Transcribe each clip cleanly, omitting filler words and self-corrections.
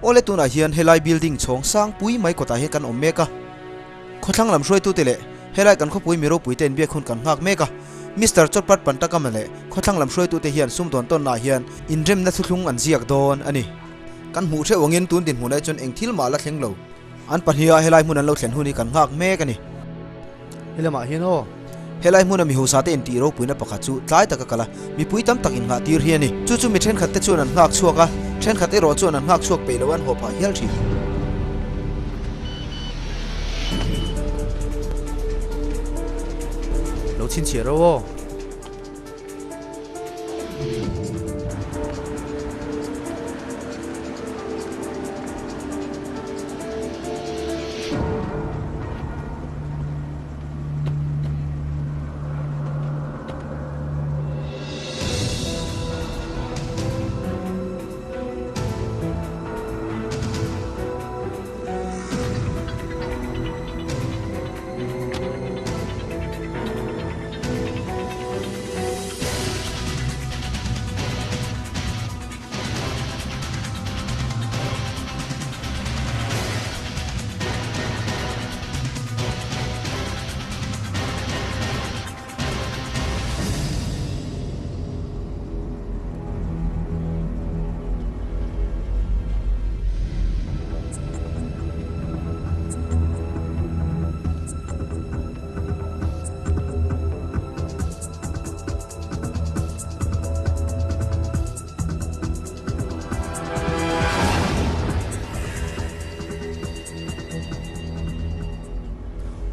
โอเลตุนอาเฮียนเฮลัยบิลดิ้งชงสร้างปุยไม่ก็ตาเฮกันอมเมกะขดทั้งลำช่วยตุเตเลเฮลัยกันขปุยมีโรปุยเต็นเบียคุณกันหักเมกะมิสเตอร์จดปัดปันตะกำมันเลขดทั้งลำช่วยตุเตเฮียนซุ่มตอนต้นนาเฮียนอินเรมนัทลุงอันเจียกโดนอันนี้กันหูเชวงินตุนดินหูได้จนเองทิลมาละเทงโลอันปัญหาเฮลัยมุนันเราเขียนหูนี่กันหักเมกันนี่เฮลัยมาเฮียนโอเฮลัยมุนันมีหูสาเตนตีโรปุยนับประคัตจูตายตะกะกะละมีปุยตั้มตักอินหาตีเฮียนี่จู่ๆมีเทรนขัดเตจวนอันหักชัวกะเทรนขัดเตรอจวนอันหักชัวไปละวันหัวผาเฮลทีเราชินเชียร์โอ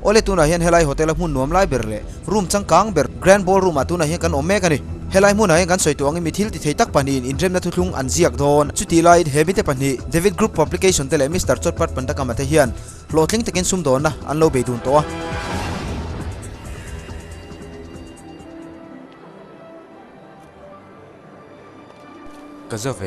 โอเลตุนอาเฮียนเฮลัยโฮเทลมุ่นนวมไล่เบอร์เล่รูมจังกังเบอร์แกรนด์บอลรูมอาตุนอาเฮียนกันอมเมกันนี่เฮลัยมุ่นอาเฮียนกันสวยตัวงี้มีทิลติเทตักปันนี่อินเทอร์เน็ตทุ่งอันเจียกโดนจุดที่ไล่เฮบิเตปันนี่เดวิดกรุ๊ปพับลิเคชันเตเลมิสเตอร์จดปัดปันตะกามาเทียนโหลดลิงก์ตะกินซุ่มโดนนะอันโลเบดุนตัวก็จะเว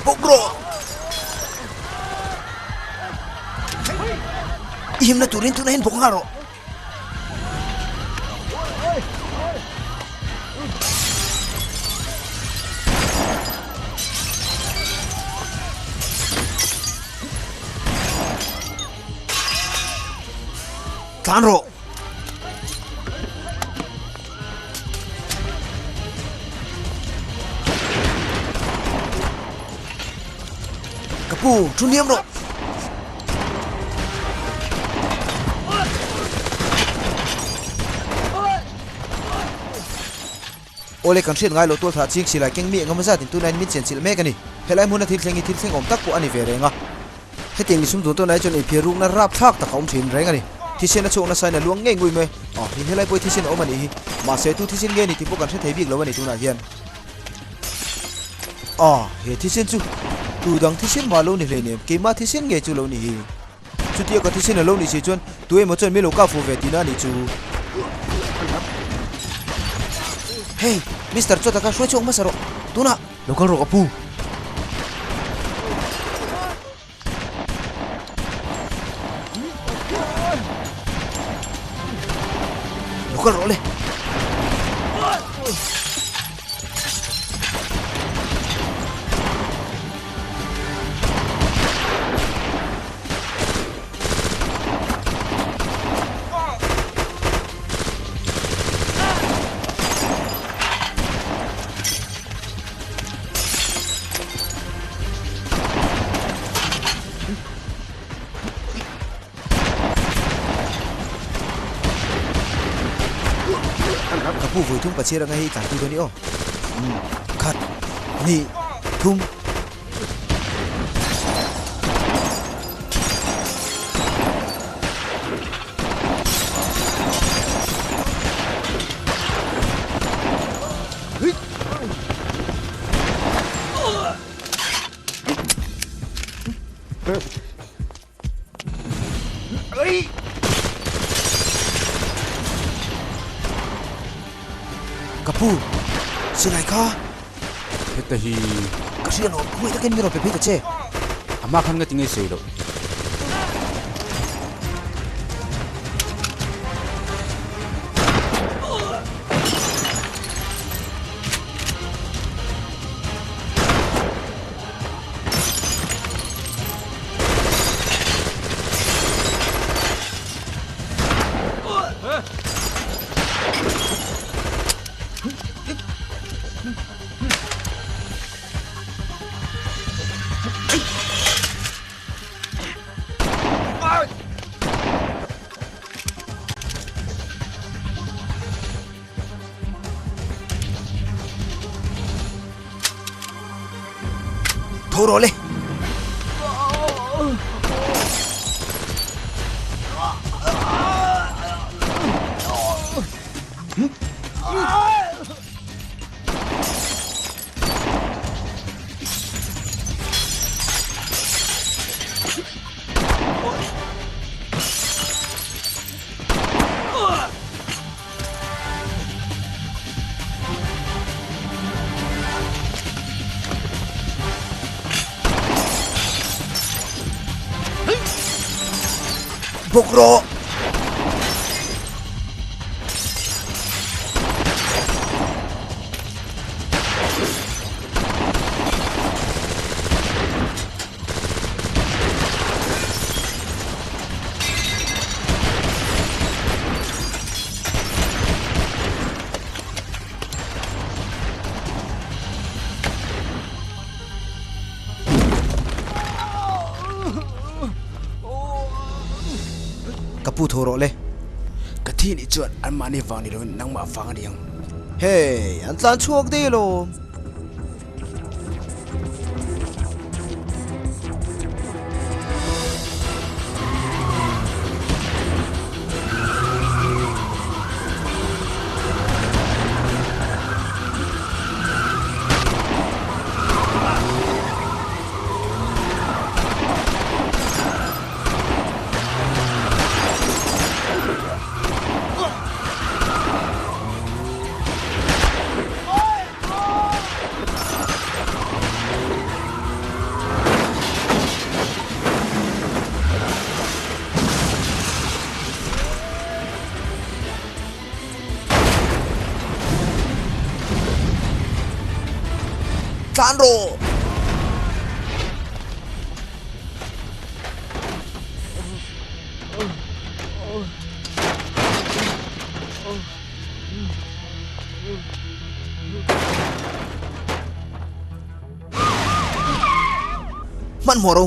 บุกโรอิมนาตูรินตุนเห็นบุกฮาโรทานโรกูชุนเนียมโรโอเล็กกันเชียนไงโลตัวถาชิงสิไลเก่งมีเงินมาซาตินตัวนั้นมิดเชนสิลเมกันนี่เฮลัยมุนทิลเซงทิลเซงอมตักกูอันนี้เวรงอ่ะให้เตียงสุ่มตัวนั้นจนไอเพียรุ่งนั้นรับทักตะเขาอมถินแรงกันนี่ที่เชนน่ะโชว์น่ะใส่น่ะล้วงเง่งงุยไหมอ๋อที่เฮลัยป่วยที่เชนอมมันนี่มาเซตุที่เชนเงี้ยนี่ที่พวกกันเชนเทบิกแล้ววันนี้ตัวนั้นเฮียนอ๋อเฮที่เชนจูตูดังที่เช่นมาโลนี่เลยเนี่ยเกมมาที่เช่นเงยจูโลนี่จุดที่ก็ที่เช่นโลนี่สิจวนตัวเองมันจนไม่โลกาฟูเวตินานี่จูเฮ้ยมิสเตอร์จอดตะการช่วยชงมาสระตัวน่ะโลกันรอกับปูโลกันรอเลย กับผู้วุ่ยทุ่งประเชียร์ไงการตัวนี้อ๋อขัดนี่ทุ่งกับผู้สิไหนคะ Heta hi kasi ano kung ito kin miro pepe kache ama khan nga tingai sei lo. thoro le bokro kapu thoro le Kathi ni chuan an mani wang ni lo nang ma wang diang. hey an tlan chuak de lo tlan ro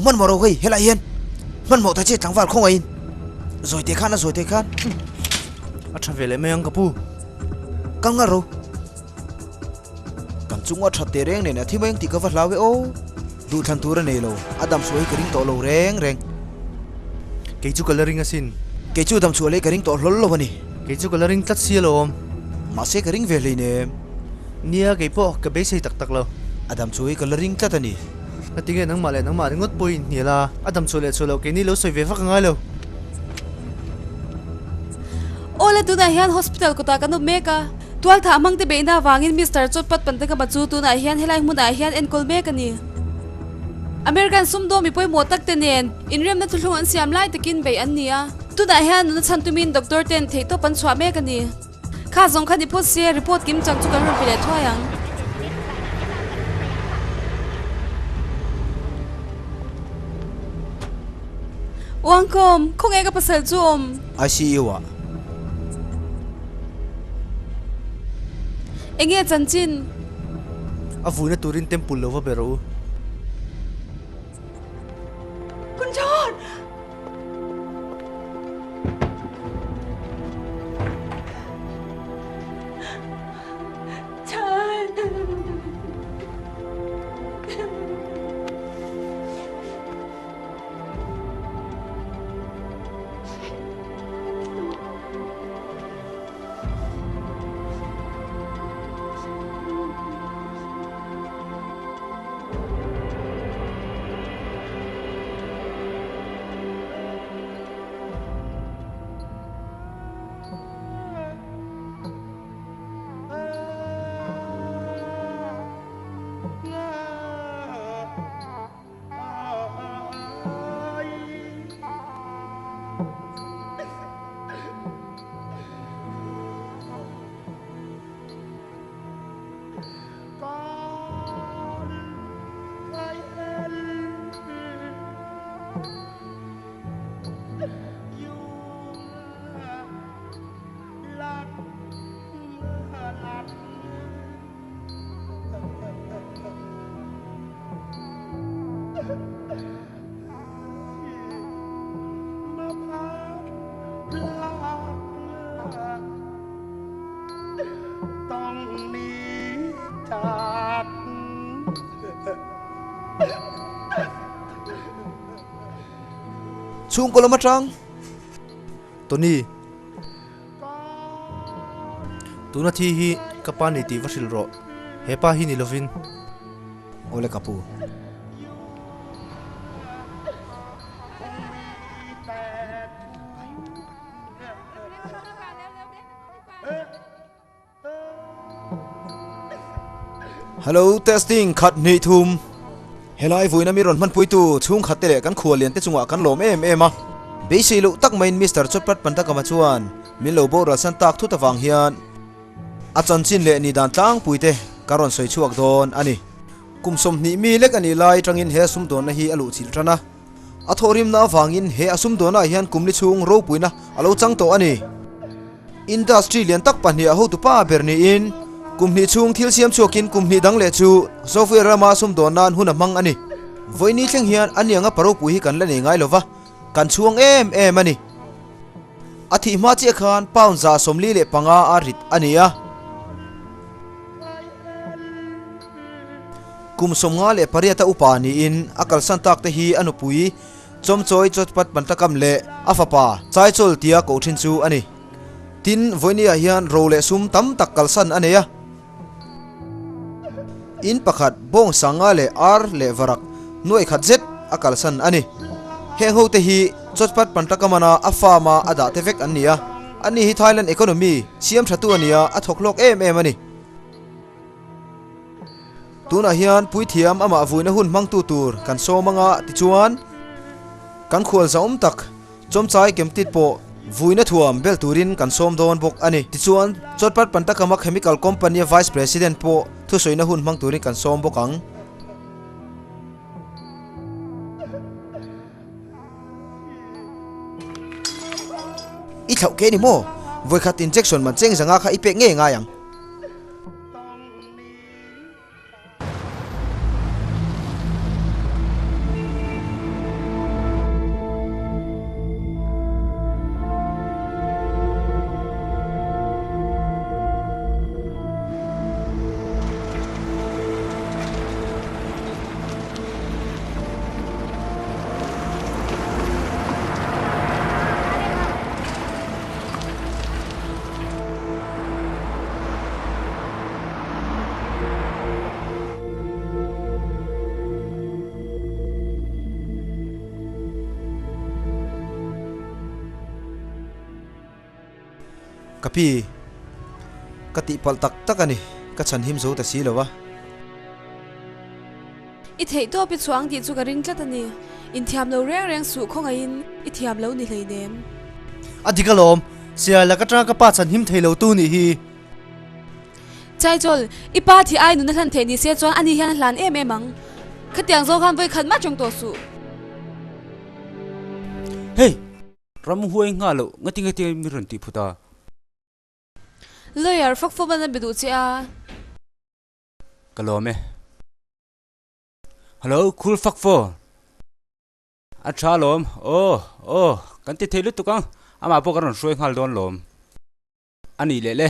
man moro gầy hết lại yên man moro thay chết thằng vào không ai rồi thế khan Acha vele me ang kapu. căng ngaro cam chung ở thật reng này nè thì mấy anh tí có vật lao với ô du thằng tu ra này lo adam suy cái ring to lo reng Kay chu coloring asin. cái chú đam suy lấy cái ring to lo bani Kay chu coloring tat siya lo. mà sẽ cái ring về lấy nè Nia kay po ka base tak tak lo. adam suy cái ring ta tani Natingin nang mali ngot point nila. Adam sulo kay ni lo soy ve fa nga lo. Ola tu na hian hospital ko ta kanu meka tual tha amang te beina wangin Mr. Chotpat pante ka bachu tu na hian helai mu na hian enkol meka ni American sumdo mi poi motak te nen inrem na thulung an siam lai takin be an nia tu na hian nu chantumin doctor ten thei to pan chwa meka ni kha zong khani po se report kim chang chu kan ron pile thoyang wangkom khong e ka pasal chum ICU à enge chanchin Avu na turin temple lo va pero. kun chon ต้องหนีจาก chung ko lama tang Tony tuna thi hi kapa ni ti vasil ro hepa hi ni lovin ole kapu hello testing khat nei thum helai voina mi ron man puitu chung khatele kan khualian te chunga kan lom em em a beisilo tak main Mr. Chotpat panta kama chuan min lo bo ra san tak thu ta wang hian a chan chin le ni dan tlang puite karon soi chuak don ani kumsom ni mi lek ani lai tangin he sum don na hi alu chil trana a thorim na wangin he asum don na hian kumli chung ro puina alo chang to ani industry lian tak pahnia ho tu pa berni in kumni chung thil siam chokin kumni dang le chu software rama sum don nan huna mang ani voini thleng hian anianga paro pu hi kan la nei ngai lova kan chuang em em ani athi ma che khan pound za somli le panga arit ania kum somnga le pariata upani in akal santak te hi anupui chomchoi chotpat pantakam le afapa chai chol tia ko thin chu ani tin voinia hian ro le sum tam tak kalsan ania in pakhat bong sanga le ar le varak noi khat zet akalsan ani he ho te hi chotpat pantakamana afama ada te vek ania ani hi Thailand economy siam thatu ania athoklok em em ani tuna hian pui thiam ama vuina hun mang tu tur kan so manga ti chuan kan khol zaum tak chomchai kemtit po vuina thuam bel turin kan som don bok ani ti chuan chotpat pantakama chemical company vice president po thu soina hun mang turin kan som bokang i thau ke ni mo voi khat injection man cheng zanga kha ipe nge nga yang kapi kati pal tak tak ani ka chan him zo ta si lowa i thei to pi chuang ti chu ka ring tlat ani in thiam lo reng reng su khonga in i thiam lo ni hlei nem adikalom sia la ka tra ka pa chan him theilo tu ni hi chai chol i pa thi ai nu na than the ni se chuan ani hian hlan em em ang khatiang zo khan voi khat ma chong to su hey ram huai nga lo ngati ngati mi ron ti phuta lawyer fak fo ban bidu che a kalome hello cool fuck for acha lom oh kan ti thelu tukang ama po karon soi ngal don lom ani le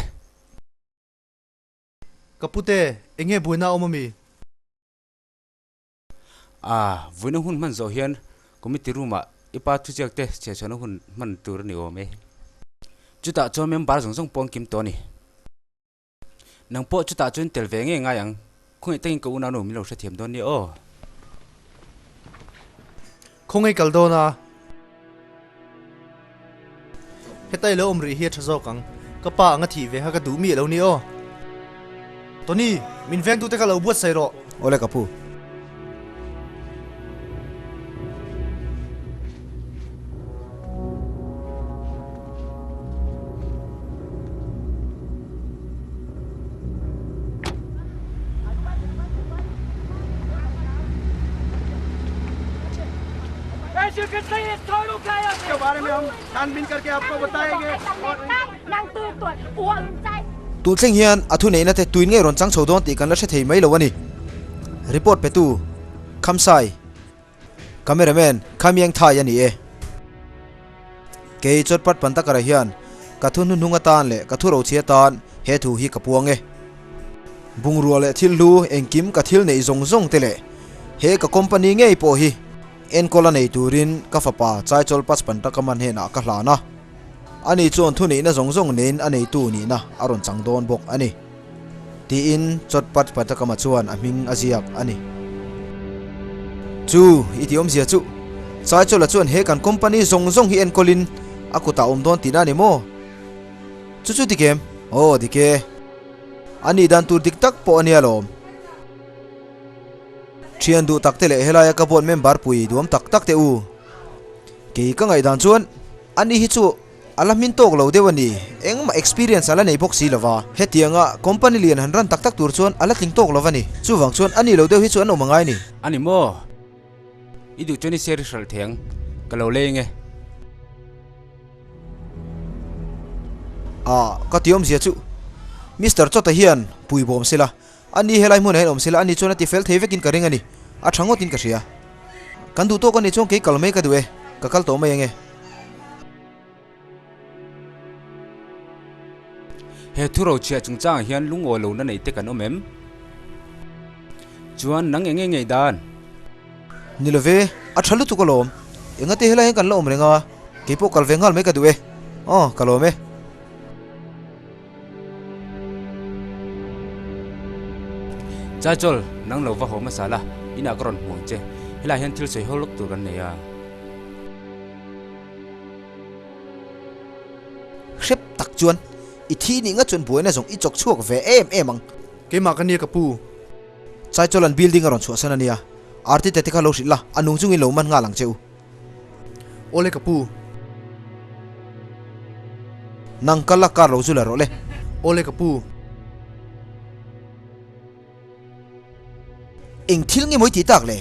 kapute enge buina omami vuina hun man zo hian committee room a ipa thu chak te che chona hun man tur ni o me chuta cho member jong jong pong kim to ni nang po chuta chun tel ve nge nga yang khoi teng ko una no mi lo sa thiam don ni o khongai kaldona hetai lo omri hi thazo kang kapa anga thi ve ha ka du mi lo ni o Tony min veng tu te ka lo buat sai ro ole kapu के बारे में हम छानबीन करके आपको बताएंगे tu thleng hian athu nei na te tuin nge ron chang chodon ti kan la the thei mai lo ani report pe tu khamsai cameraman khamyang thai ani e ke chotpat panta kara hian ka thun hununga tan le ka thu ro chia tan he thu hi ka puang e bungrua le thil lu engkim ka thil nei zong zong te le he ka company ngei po hi en kola nei turin ka fapa chai chol pas pan ta kaman he na ka hlana ani chon thu ni na zong zong nen anei tu ni na aron changdon bok ani ti in chot pat pat ta kama chuan aming aziak ani chu itiom zia chu chai chol la chuan he kan company zong zong hi en kolin akuta don tina ni mo chu chu ti kem o dike ani dan tur dik tak po ani alom thian du tak te le helaya ka bon member pui duam tak tak te u ke ka ngai dan chuan ani hi chu alamin tok lo dewani engma experience ala nei bok si lova hetianga company lian han ran tak tak tur chuan ala ting tok lovani chu wang chuan ani lo dew hi chuan o mangai ni ani mo idu choni ser sal theng ka lo le nge ka tiom zia chu Mr. Chota hian pui bom sila ani helai mun hen om sila ani chona ti fel thevekin ka ring ani a thangot in ka ria kan du to ko ni chong ke kalme ka duwe ka kal to mai nge he thuro chia chung chang hian lungo lo na nei te kan omem chuan nang enge ngei dan nilove a thalu tu ko lom enga te helai kan lom renga ke po kal vengal me ka duwe kalome chai chol nang lo wa ho masala ina kron hmong che hela hian thil sei holok tur kan nei a khep tak chuan i thi ni nga chun buina zong i chok chuak ve em ang ke ma kan ni ka pu chai cholan building aron chu sanania arti te ka lo sila anung chung in lo man nga lang cheu ole ka pu nang kala kar lo zula ro le ole ka pu eng thil nge moi ti tak le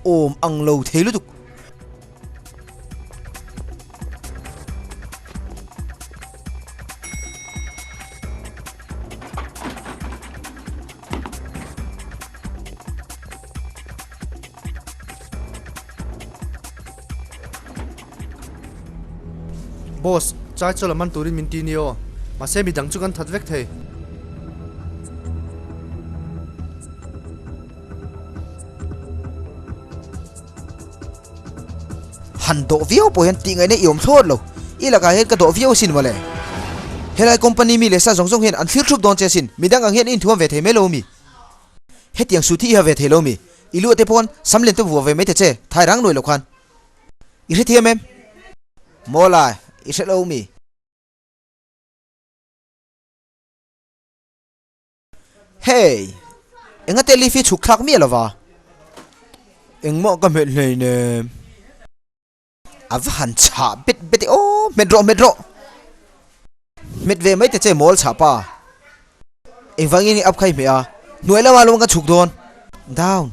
om ang lo theilu tuk boss chai chol man turin min ti ni o ma se mi dang chu kan that vek thei han do view po hen ti ngai ne iom thot lo ila ka hen ka do view sin male helai company mi le sa zong zong hen an thir thup don che sin midang ang hen in thuam ve the me lo mi hetiang su thi ha ve the lo mi ilu te pon samlen to vu ve me te che thai rang noi lo khan i re thiam em mola i se lo mi hey enga te li fi chuk thak mi lawa engmo ka me nei ne avan cha bet o medro medve mai te che mol cha pa engwangi ni ap khai me a nuela wa lo ka chuk don down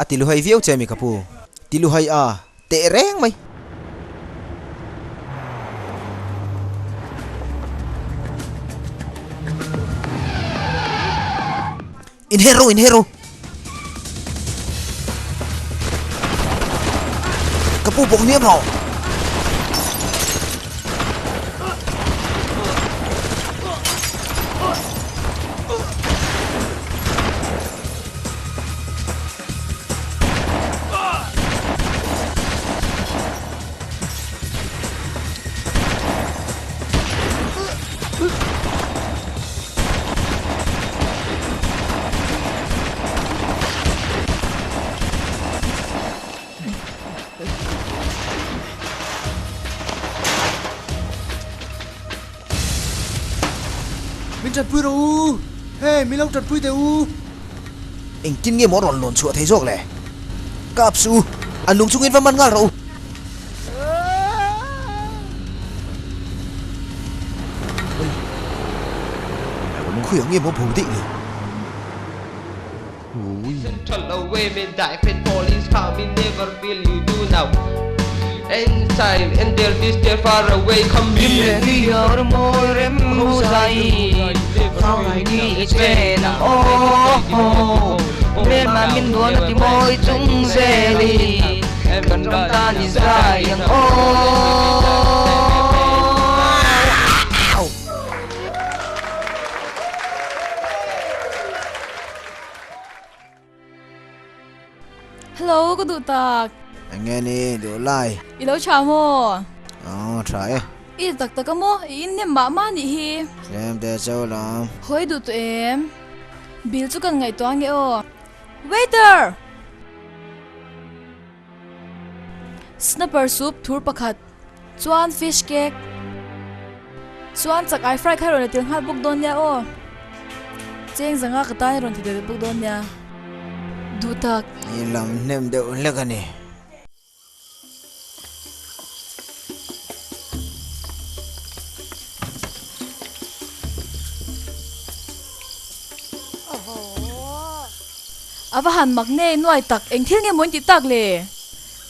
atilu hai viau che mi kapu tilu hai a te reng mai in hero kapu bok niam ho min chat pui ro u hey mi lo chat pui te u eng kin nge mo ron lon chu thei jok le kap su anung chungin va man ngal ro khuyang nge mo phù ti ni Central away, me die, fit police come, me never will you do now. Inside, and they'll be stay far away, come here. Your more musai, how I need it's been oh, me ma min don ti moi chung zeli, Cần trong ta đi ra yên ô. Hello, có đủ tạc. Anh nghe nè, đủ lại. Ý lâu chào mô. Try. Ý tạc tạc mô, ý niệm mã mã nị hi. Em để sao làm. Hoi đủ tụi em. Bill chú cần ngày toán nghe ô. Waiter! Snapper soup thur pakhat. Chuan fish cake. Chuan chak ai fry khai rồi là tiếng hát bốc đôn nha ô. Cheng zanga ka tai ron thì để bốc đôn nha. Đủ tạc. Ý làm nem đều lắc anh nè. Avahan magne nuai tak eng thil nge mon ti tak le.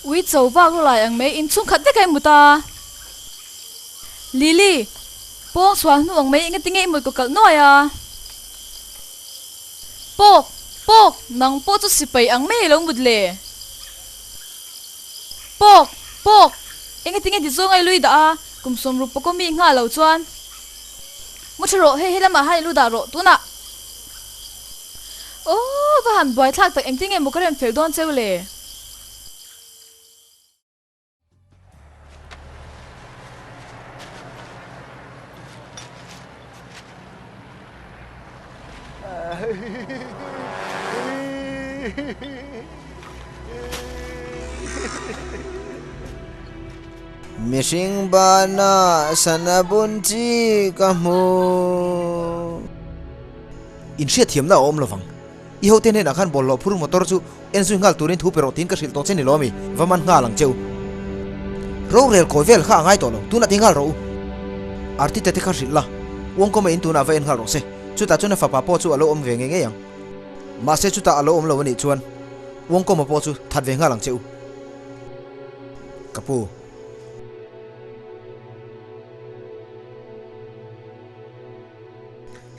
Ui chau wak lo lai ang me in chung khat te kai muta. Lily. Pong swan nu ang me eng tinge mo ko kal noi a. Pok, nang po chu sipai ang me long budle. Pok. Eng tinge di zong ai lui da a. Kum som ru ko mi nga lo chuan. Mo chro he lama hai lu da ro tu na. Oh, vahan boy thak tak engting em mukarem fel don chewle. Missing bana sanabunchi kamu. In shit thiam na om lovang. I ho ten he na khan bol lo phur motor chu en su ngal turin thu pero tin ka sil to chen ni lomi vaman nga lang cheu ro rel ko vel kha ngai to lo tu na tingal ro arti te ka sil la wong ko me in tu na va en ngal ro se chu ta chu na fa pa po chu alo om ve nge yang ma se chu ta alo om lo ni chuan wong ko ma po chu that ve nga lang cheu kapu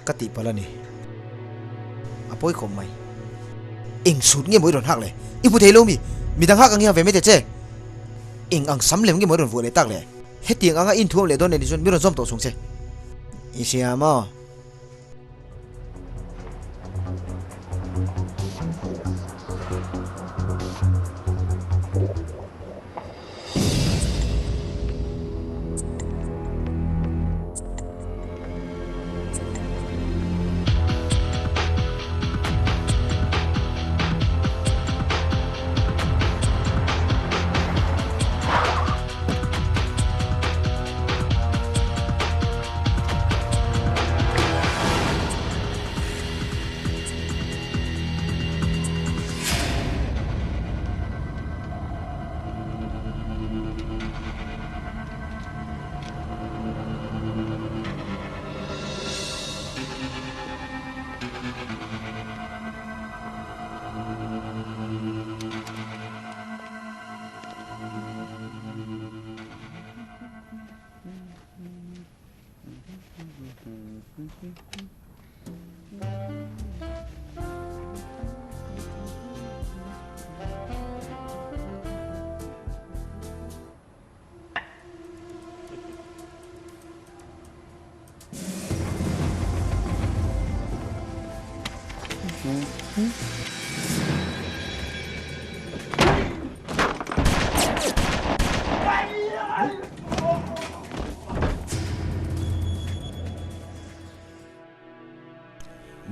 kati palani apoi khom mai ing sut nge moi ron hak le ipu thelo mi dang hak ang ya ve me te che ing ang sam lem nge moi ron vu le tak le he tiang anga in thuam le don ne jon mi ron zom to sung che Isiamo.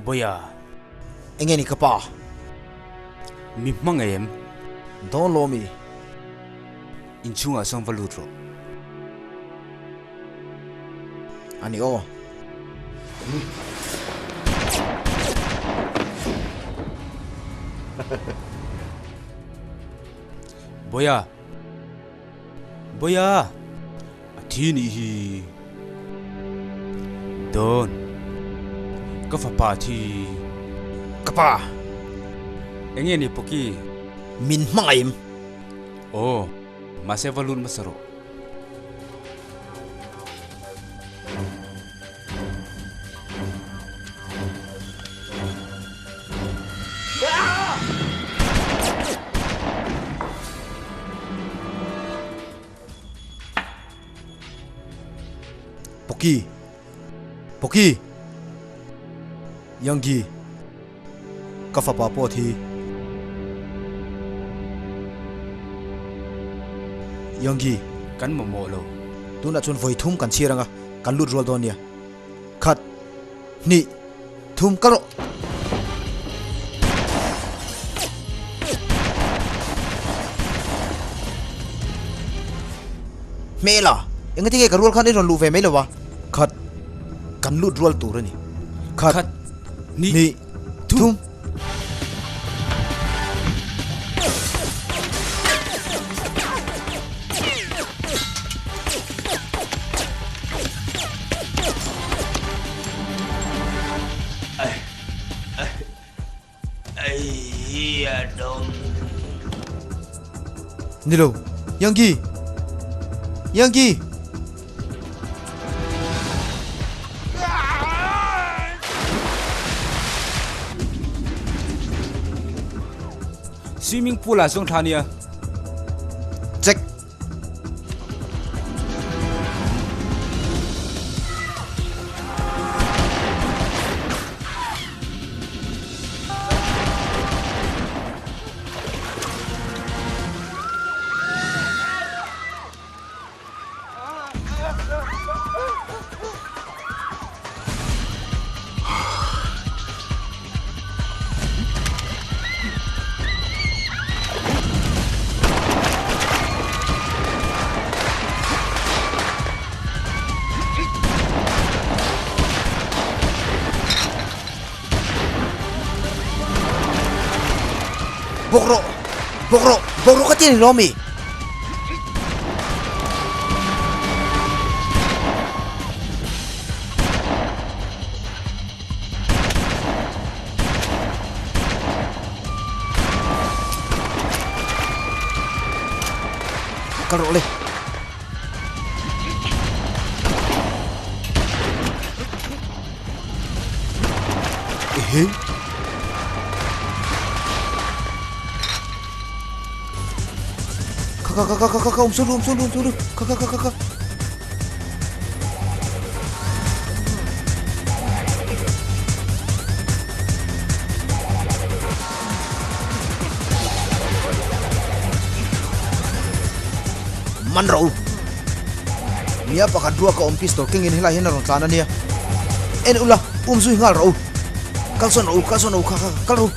Boya, enge ni kapa mi mang em don lo mi in chunga song valutro. ani o Boya, athini hi don kafapati kapa enge ni poki min mangaim oh mase valun masaro Poki Yangi Kafa papo thi Yangi kan momolo tuna chun voi thum kan chiranga kan lut rol donia khat ni thum karo mela engati ke karul khan ron lu ve mela wa khat kan lut rol turani khat ni thum Nilo, Yangi, swimming pool a song thania check. Bokro ka tin Romi. Karo le. Kakak, umsuru. Kakak. Manro. Nia pakat dua ka pistol kengin hila hina ron tlana nia. En ula umsu hingal ro. Kalson kakak kalro.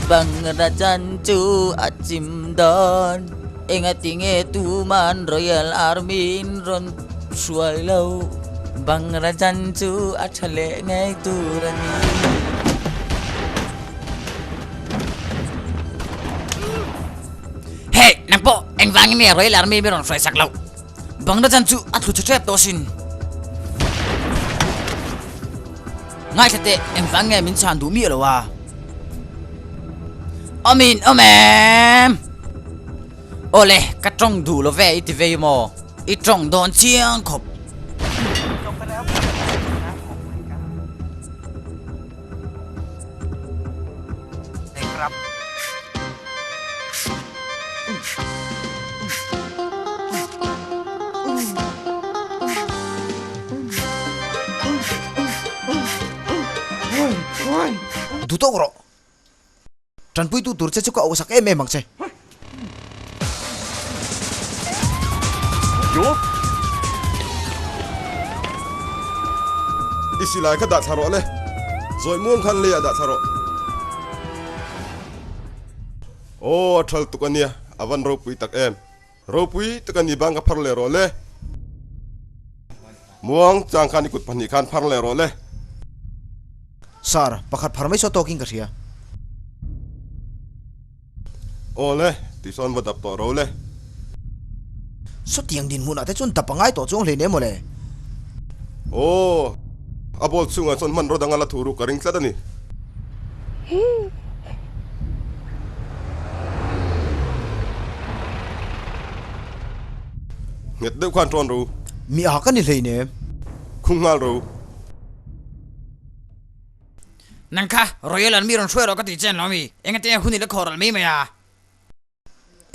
Bangladesh cu acim don ingat tuman Royal Army ron suai lau Bangladesh cu achale ngai turani Hey nampo eng wangi ni Royal Army ron suai sak lau Bangladesh cu atlu cecep tosin ngai sete eng wangi min sandu mi lo wa Amin omem Ole katrong du lo ve iti ve mo Itrong don chiang khop Duto bro. Tran pui tu tur che chuka osak memang che. Yo. Isilai ka da tharo le. Zoi muang khan le da tharo. Oh athal tukania avan ro pui tak em. Ro pui takani bang ka phar le ro le. Muang chang khan ikut pani khan phar le ro le. Sar pakhat pharmai so talking ka ria. Ole, ti son va dap to ro le. số tiền din mun ate chun tapangai to chung le ne mo le ô abol sunga chon man ro dangala thuru karing tla dani nget de kwan ton ro mi a ka ni le ne khung ngal ro nang kha royal an mi ron shwe ro ka ti chen no mi enga te huni le khoral mi me ya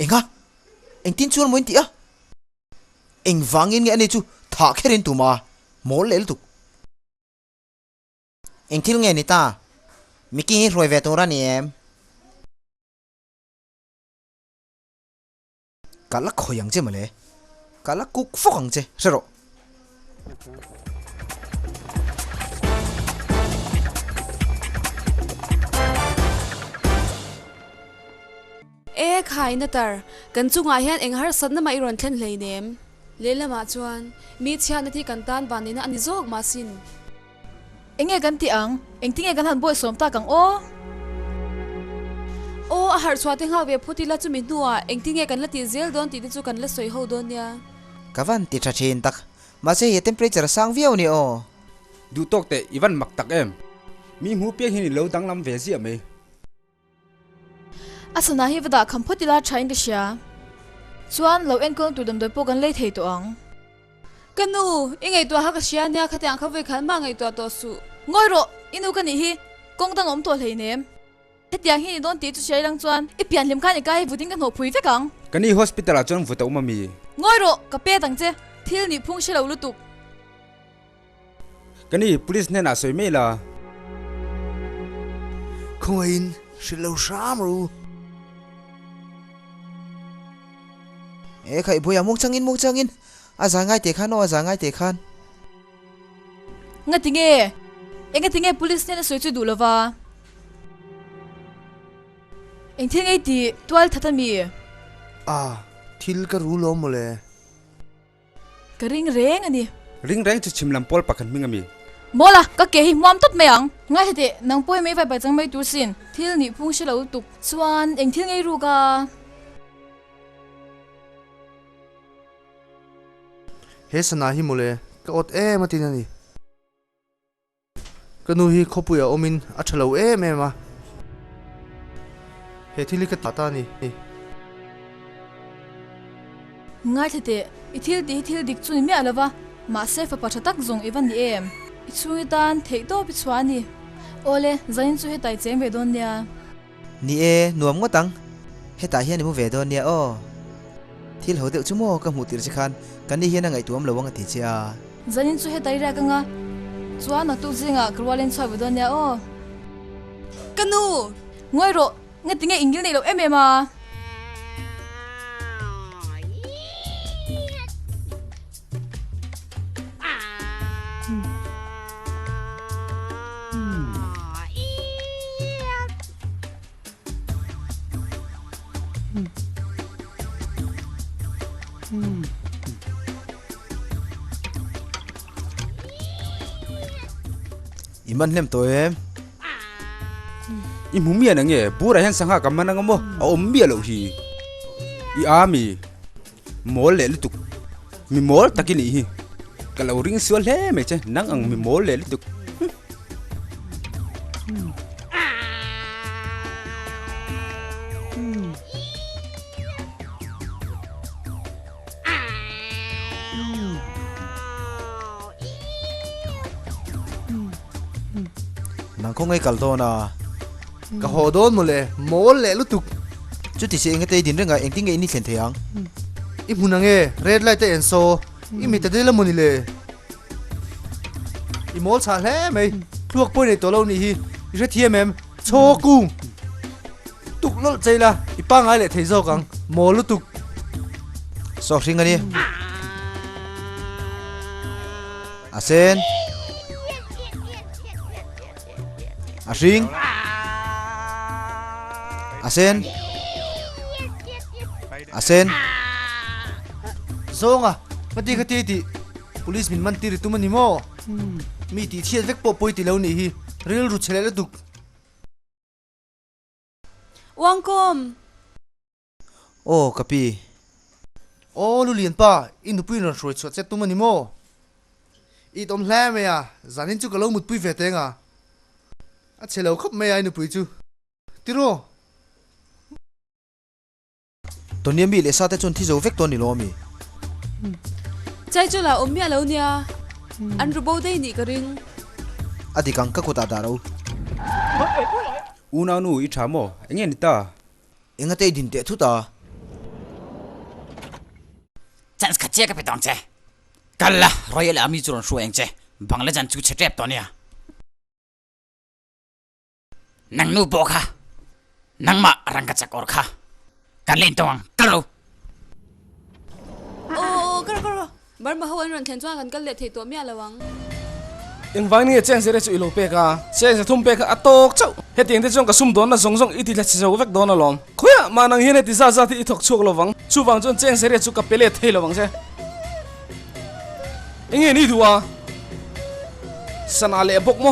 enga eng tin chul moin ti a eng wangin nge ani chu tha kherin tu ma mol lel tu eng thil nge ni ta mi ki roi ve to ra ni em kala khoyang che male kala kuk phokang che sero e khai na tar kan chunga hian eng har san na mai ron thlen hlei nem lela ma chuan mi chhian na thi kan tan ban ni na ani jok ma sin enge kan ti ang eng tinge kan han boy som ta kang o a har chwate nga ve phuti la chumi nuwa eng tinge kan la ti zel don ti chu kan la soi ho don ya kavan ti tha chen tak ma se ye temperature sang viau ni o du tok te ivan mak tak em mi mu pe hi ni lo dang lam ve si ame asana hi vada khampoti la thain de sha chuan lo en kon tu dam doi po kan lei thei to ang kanu ingai to ha ka sia nya khatang kha ve khan ma ngai to su ngoi ro inu kan ni hi kong dang om to hlei nem hetiang hi don ti chu sei lang chuan i pian lim khan i kai buding kan ho phui ve kang kani hospital a chon vuta uma mi ngoi ro ka pe dang che thil ni phung shelo lu tuk kani police ne na soi me la không in shilo sham ru e khai boya muk changin a zangai te khan o a zangai te khan nga tinge police ne soi chu du lova eng thing ei ti twal thatami à thil ka ru lo mo le ka ring reng ani ring rang chu chimlam pol pakhan mingami mola ka ke hi mom tot meang ngai hete nang poi mai vai pai chang mai tur sin thil ni phung shelo tuk chuan eng thil ngei ru ga he sana hi mo le ka ot e ma tin ani kanu hi khopu ya omin a thalo e me ma he thili ka tata ni ngai hete I thil dik chu ni me alawa ma se fa pathatak zong evan ni em I chungi tan thei to pi chwani ole zain chu he tai cheng ve don nia ni e nuam ngotang heta hian ni mu ve don nia o thil ho deuh chu mo ka mu tir chi khan kan ni hian ngai tuam lowang ti chia zanin chu he tai ra kanga chuan na tu zinga krwalen chwa ve don nia o kanu ngoi ro nga tinge ingil nei lo em em a iman lem to em i mumia na nge bura hen sanga kamana ngamo a ombia lo hi I ami mol le lutuk mi mol takini hi kalau ring sual he me che nang ang mi mol le lutuk nang ko ngai kal to na ka ho don mo le mol le lu tuk chu ti se nge te din renga eng ting nge ni thlen theang I munange red light en so I mi te de la moni le I mol cha hle mai luak poi nei to lo ni hi I re thiam em cho kung tuk lol cheila I pa ngai le thei zo kang mol lu tuk so ring ani asen ring asen zonga pati ka ti police min man ti ri tumani mo mi ti thiat vek po poi ti lo ni hi rel ru chele le tuk wangkom o kapi ô lu liền pa in nu pui ron roi chot chet tu mani mo i tom hla me ya zanin chu ka lo mut pui ve te nga a chelo khop me ai nu pui chu tiro Tonia mi le sa te chon thi zo vek to ni lo mi chai chu la om mi alo nia an ru bo dei ni ka ring adi kang ka ko ta da ro u na nu i tha mo enge ni ta enga te din te thu ta chance ka che ka pe tong che kala royal army churon shu eng che bangla jan chu che trap to nia nang nu bo kha nang ma rang ka chak or kha kan len tong kalo ô cái đó bar mà hawan ran thèn chuang kan kal le thei to mi alawang eng wang ni cheng sere chu ilo pe ka cheng se thum pe ka atok chau he ting te chong ka sum don na zong zong iti la chi zo vek don na lom khoya ma nang hian ti za za ti thok chuk lo wang chu wang chon cheng sere chu ka pele thei lo wang se eng ni duwa sana le bok mo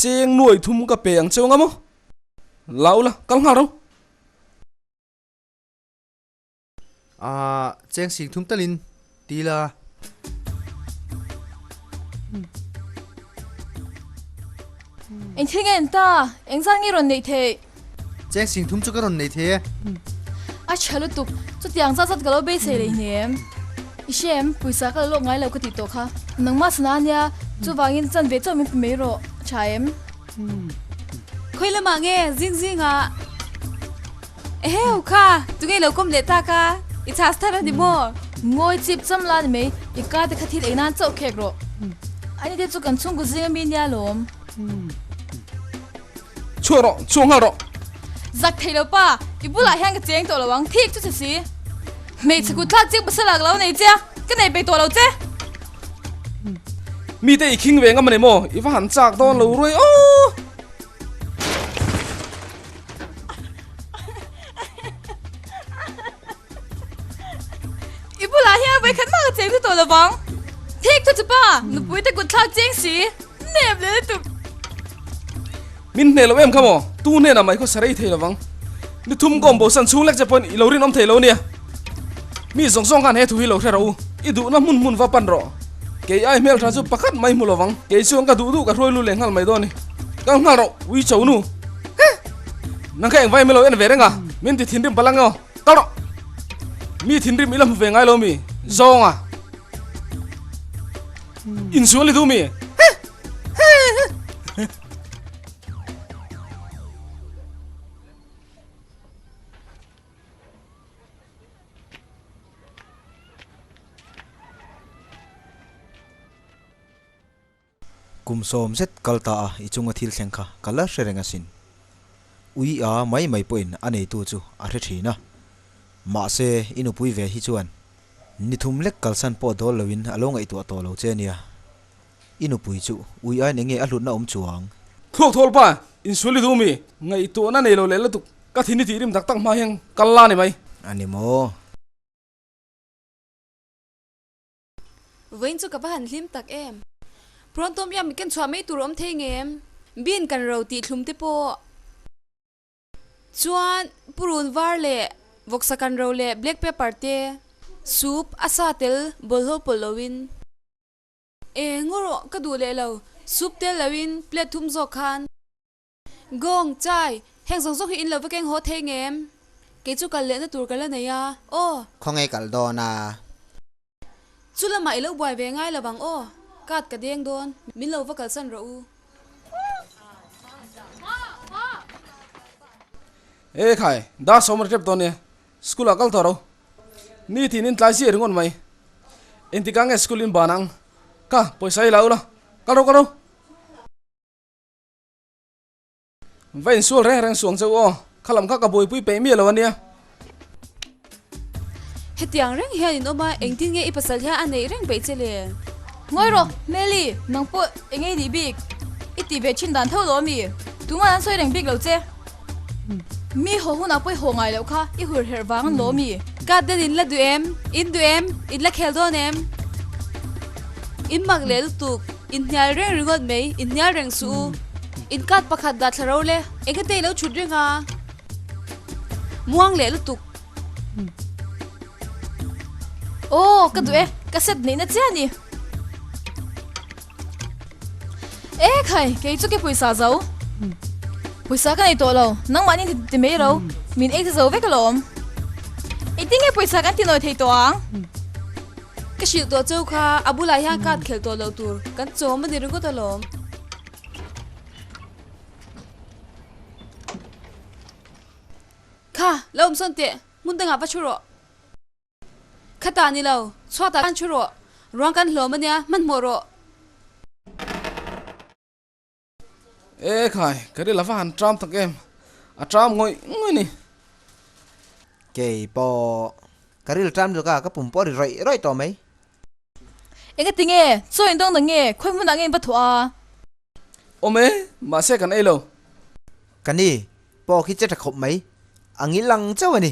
cheng nuôi thum ka pe ang cheu ngamo lau la kal nga ro cheng sing thum talin tila anh thiên anh ta anh sang nghe rồi này thế cheng sing thum chu ka ron nei the à chalo tục chút tiếng ra sát cái lỗ bê xe này nè isem puisa ka lo ngai lo ka ti to kha nangma sana nya chu wangin chan ve cho mi me ro chaem khoi la ma nge jing jing a eheu kha tu nge lo kom le ta ka i chas thara ni mo ngoi chip cham la me i ka te khathil enan chau khek ro ani te chu kan chung gu jing mi nya lom churo chunga ro zak thelo pa i bula hang ka cheng to lo wang thik chu si me chu thak chik basala lo nei cha ka nei pe to lo che mi te king ve ngam ne mo i va han chak don lo roi o i bula hang ve khan ma ka cheng to lo wang thik chu pa nu pui te gut thak cheng si neb le tu min ne lo em khamo tu ne na mai ko sarai thei lo wang ni thum gom bo san chu lek japon i lo rin om thei lo nia mi zong zong kan he thu hi lo thero i du na mun mun va pan ro ke ai mel tha chu pakhat mai mu lo wang ke chuang ka du du ka roi lu lengal mai do ni ka ngal ro wi chau nu nang ka eng vai melo en verenga min ti thindim palang o ka ro mi thindim ilam ve ngai lo mi zonga in suali du mi kum som set kalta a ichunga thil thlengkha kala hrerenga sin ui a mai mai point anei tu chu a hre thina ma se inu pui ve hi chuan nithum lek kalsan po dol lowin alonga itu to lo che nia inu pui chu ui a nenge a hlut na chuang thok thol pa in suali du mi ngai to na nei lo le la tu ka thini ti rim dak tak ma heng kalla ni mai ani mo vein chu ka ban hlim tak em prontom yam ken chwa mai turom thengem bin kan ro ti thlum te po chuan purun war le voksa kan ro le black pepper te soup asa tel bolho polowin e ngoro ka du le lo soup te lawin plate thum zo khan gong chai heng zong zong hi in lo vakeng ho thengem ke chu kal le na tur kala na ya o khongai kal do na chula mai lo boy ve ngai lawang o kat ka deng don min lo vakal san ro u e khai da somar trep ton ne school akal toro ni thinin tlai si ringon mai entikang school in banang ka poisa i laula karo karo vain sul re reng suang chau o khalam kha ka boi pui pe mi lo ania hetiang reng hian in oma engtin nge ipasal hia anei reng be chele ngoi ro meli nang po engei di big iti ve chin dan tho lo mi tunga an soi reng big lo che mi ho huna poi ho ngai lo kha I hur her wang lo mi ka den in la du em in la khel don em in mag le tu in nyal reng ringot mei in nyal reng su in kat pakhat da thlaro le enge te lo chut renga muang le lu tuk oh ka du e cassette nei na cha ni e khai ke chu ke poisa zau poisa ka nei to lo nang mani ti me ro min e zo ve ka lom e ting e poisa kan ti noi thei to ang ka shil to chau kha abula ya kat khel to lo tur kan chom ma dirung ko to lom kha lom son te mun danga pa churo khata ni lo chwata kan churo rong kan hlom ania man moro ê khai cái đấy là phải hàn tram thằng em à tram ngồi ngồi nè ke po karil tram do ka pum po roi to mai e ka ting e so in dong dang e khoi mun dang e ba thua ôm ê mà xe cần ấy lâu kani po khi chết khop mai angi lang chaw ani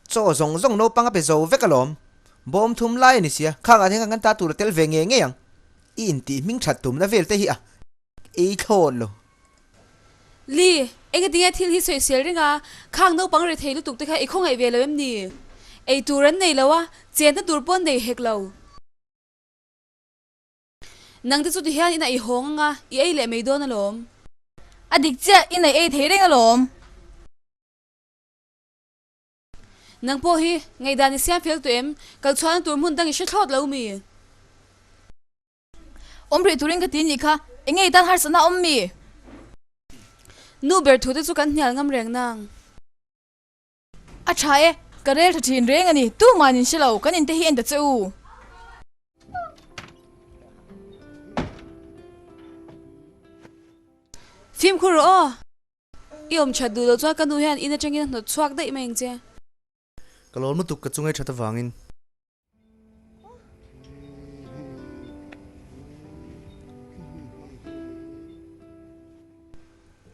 cho zong no panga pe zo ve kalom bom thum lai ni sia khang a theng kan ta tur tel ve nge nge yang in ti ming that tum na vel te hi a e thon lo li enge dinga thil hi soi sel ringa khang no pang re theilu tuk te kha ikhong ai ve lo em ni ei turan nei lawa chen ta tur pon nei hek lo nang te chu ti hian ina I hong nga I ei le mei don alom adik cha in ai e thei reng alom nang po hi ngai dani siam fel tu em kal chuan tur mun dang I she thot lo mi omri turing ka tin ni kha engei tan har sana om mi nu ber thu te chu kan hnial ngam reng nang a tha e karel thathin reng ani tu manin shilo kan in te hi en da chu phim khur o iom chadu lo chwa kan nu hian ina changin no chuak dei meng che kalol mutuk ka chungai thata wangin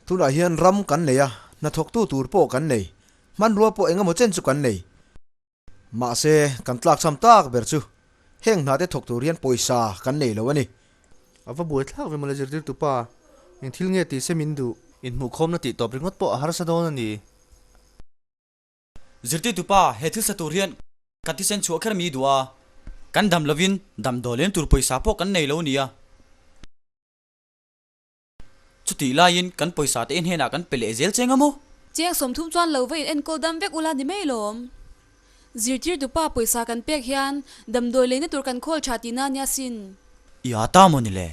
tuna hian ram kan nei a na thok tu tur po kan nei man ruwa po enga mo chen chu kan nei ma se kan tlak sam tak ber chu heng na te thok tur hian poisa kan nei lo ani ava buai thlak ve mala jirdir tu pa eng thil nge ti semin du in mu khom na ti top ringot po har sa don ani zirti tu pa he thil sa tur hian kati sen chu kher mi duwa kan dam lovin dam dolen tur poisa po kan nei lo nia chuti lain kan poisa te en hena kan pele zel chengamo chiang som thum chuan lo ve en ko dam vek ula ni mai lom zirtir du pa poisa kan pek hian dam doi le na tur kan khol thati na nya sin ya ta mo ni le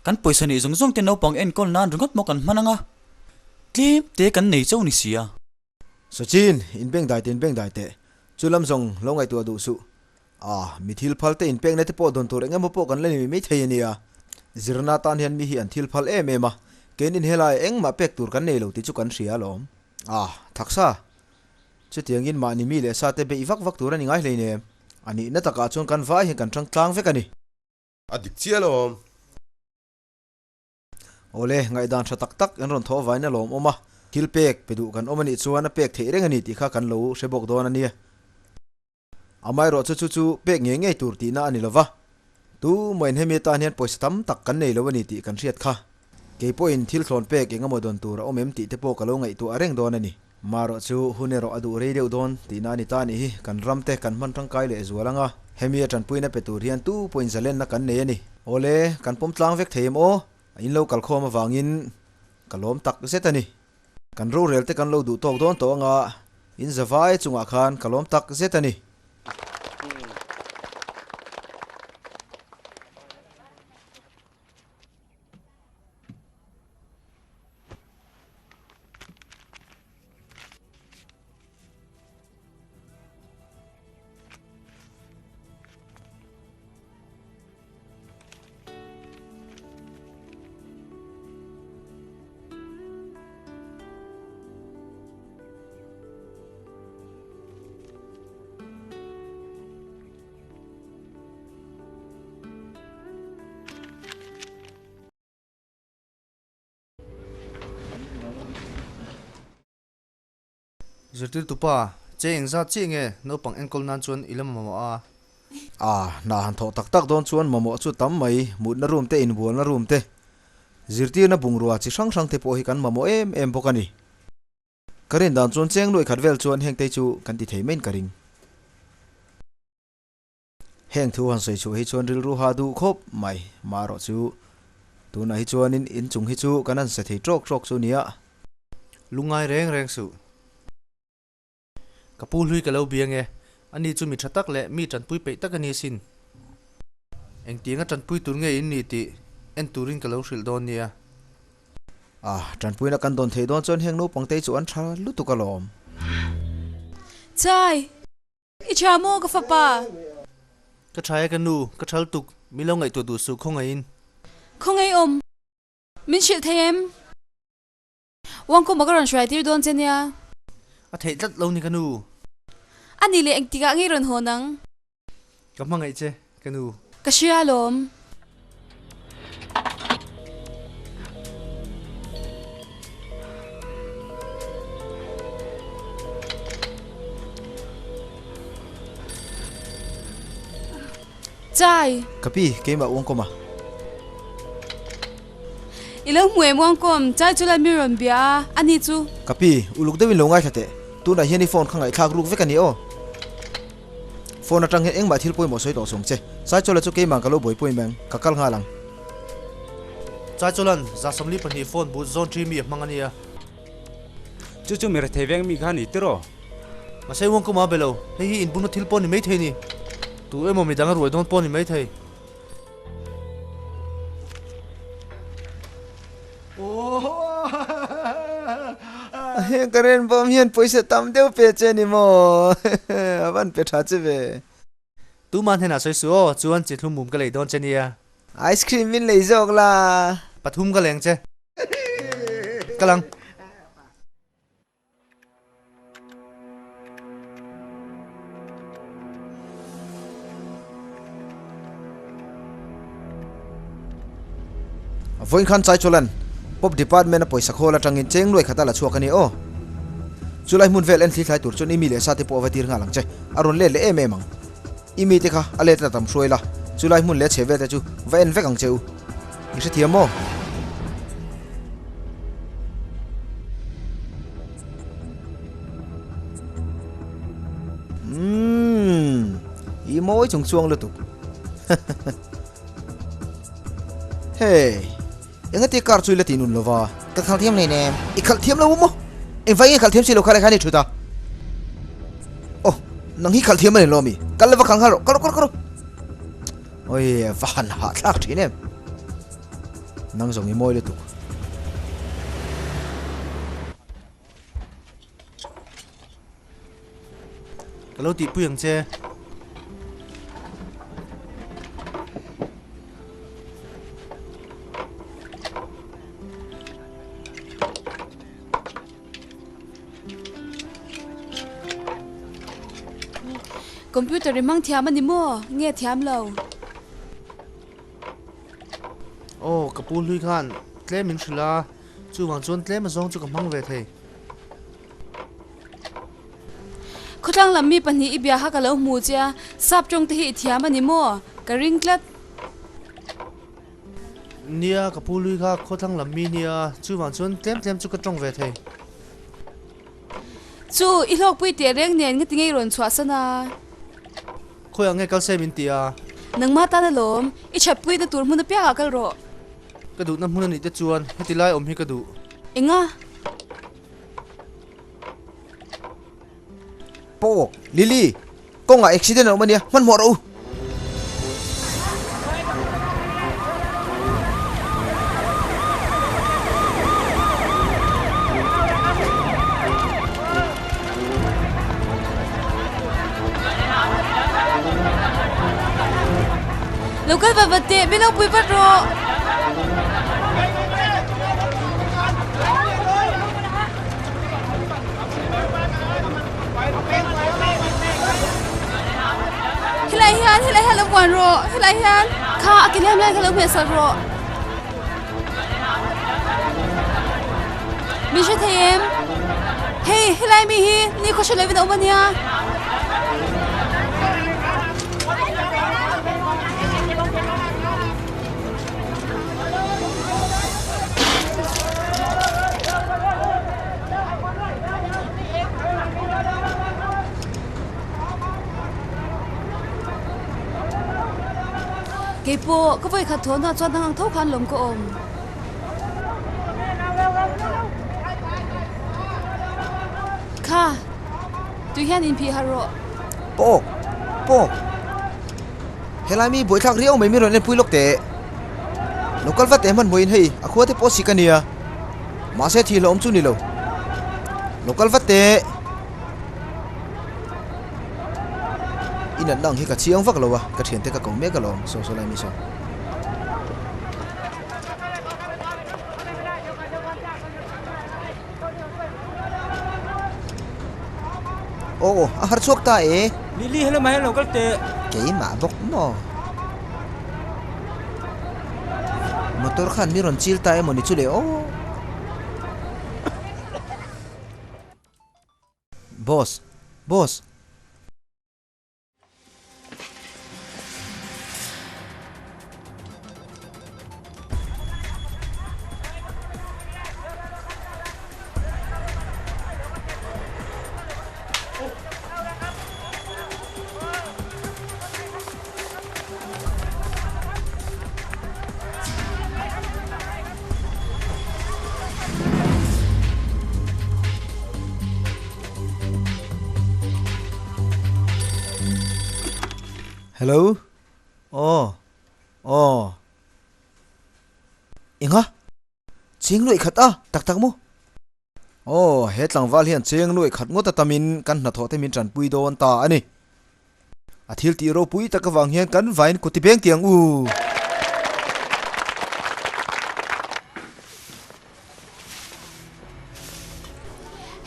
kan poisa ni zong te no pang en kol nan rungot mo kan mananga klip te kan nei chau ni sia sachin in beng dai te chulam zong lo ngai tu du su mi thil phal te in pek na te po don tur enga mo po kan le ni mi thei ni a zirna tan hian mi hi an thil phal em ema kenin helai eng ma pek tur kan nei lo ti chu kan ria lom thaksa chu tiangin ma ni mi le sa te be iwak wak tur ani ngai hleine ani na taka chon kan vai hi kan tang tlang ve kani adik chialom ole ngai dan tha tak tak en ron tho vai na lom oma thil pek pedu kan omani chuan a pek thei reng ani ti kha kan lo sebok don ani amai ro chu pek nge tur ti na ani lova tu moin hemi tan hian poisa tam tak kan nei lo ani ti kan riat kha ke point thil thlon pek enga modon tur omem ti te po kalo ngai tu areng don ani maro chu hunero adu radio don ti na ni ta ni hi kan ramte kan man tang kai le zualanga hemi tan puina pe tur hian 2.0 na kan nei ani ole kan pom tlang vek theim o in lo kal khom awangin kalom tak zetani kan ro rel te kan lo du tok don to nga in zawai chunga khan kalom tak zetani zirtir tupa che engza che nge no pang enkol nan chuan ilam mama a na han tho tak tak don chuan mamo chu tam mai mut na room te in bol na room te zirtir na bungrua chi sang sang te po hi kan mamo em bokani karin dan chuan cheng loi khatvel chuan heng te chu kan ti thei main karing heng thu han sei chu hi chuan ril ru ha du khop mai maro chu tuna hi chuan in chung hi chu kanan se thei trok chu nia lungai reng su kapul hui kalau biange ani chu mi thatak le mi tran pui pe tak ani sin eng tinga tran pui tur nge in ni ti en turin kalau hril don nia tran pui na kan don thei don chuan heng no pangte chu an tha lu tu kalom chai ichamo ka fapa ka thai ka nu ka thal tuk milo ngai tu du su khongai in khongai min shil them wang ko magaron shrai tir don chenia a thei tlat lo ni ka nu ani le eng tiga ngi ron honang ka mangai che ka nu ka shia lom chai kapi keima wang koma ilang muai wang kom chai chula mi ron bia ani chu kapi uluk dewin lo ngai thate tuna hiani phone khangai thak ruk vekani o phone atang he eng ma thil poi mo soi to song che sai chola chu keima kalo boi poi meng kakal nga lang cha cholan za samli pani phone bu zone 3 mi mangania chu mi ra theveng mi khani tiro ma sei wang ko ma belo hei in bunu thil pon ni mai thei ni tu emo mi dang ruai don pon ni mai thei he karen bom hian poisa tam deu pe che ni mo avan pe tha che ve tu man hena soi su o chuan chi thum mum ka lei don chenia ice cream min lei jok la pathum ka leng che kalang voin khan chai cholan pop department a poisa khola tangin cheng loi khata la chuakani o chulai mun vel en thli thlai tur chon imi le sa te po vatir nga lang che aron le em emang imi te kha ale ta tam shroila chulai mun le cheve te chu va en vekang cheu ni se thiamo i moi chung chuang lu tu hey enga te kar chui la tinun lova ka khal thiam nei ne I khal thiam lo mo e vai khal thiam si lo khala khani thuta oh nang hi khal thiam nei lo mi kal wa khang haro karo oi van ha thak thi ne nang zong I moi le tu kalau ti puyang che computer rimang thiam ani mo nge thiam lo oh kapul hui khan tle min thila chu wang chon tle ma zong chu ka mang ve thei khotang lammi pani ibia ha kalo mu cha sap chong te hi thiam ani mo ka ring klat nia kapul hui kha khothang lammi nia chu wang chon tlem chu ka tong ve thei chu I lok pui te reng nen ngi tingai ron chwa sana khoi ange kal se min tia nang ma ta na lom I chat pui da tur mun pya ka kal ro ka du na mun ni te chuan hetilai om hi ka du enga po lili konga accident o mania man mo ro local babate bino pui patro hilai han lo wan ro hilai han kha akilem lai kalo me sar ro mi she them hey helai mi hi ni ko shalai bin omania cái bộ có vậy khát thốn là cho thằng thấu khăn lồng có ôm kha tụi hiền in pi haro po helai mi boi thak riau mai mi ron en pui lok te local vat eman moin hei akhuate po sikania ma se thi lo om chu ni lo local vat te in dang hi ka chiang vak lo wa ka thian te ka ko me ka lo so lai mi so a har chok ta e lili hello mai local te ke ma bok mo motor khan mi ron chil ta e moni chu le o boss hello inga ching loi khat a tak mo hetlang wal hian cheng loi khat ngo ta tamin kan na tho te min tran pui don ta ani a thil ti ro pui ta ka wang hian kan vain kuti beng tiang u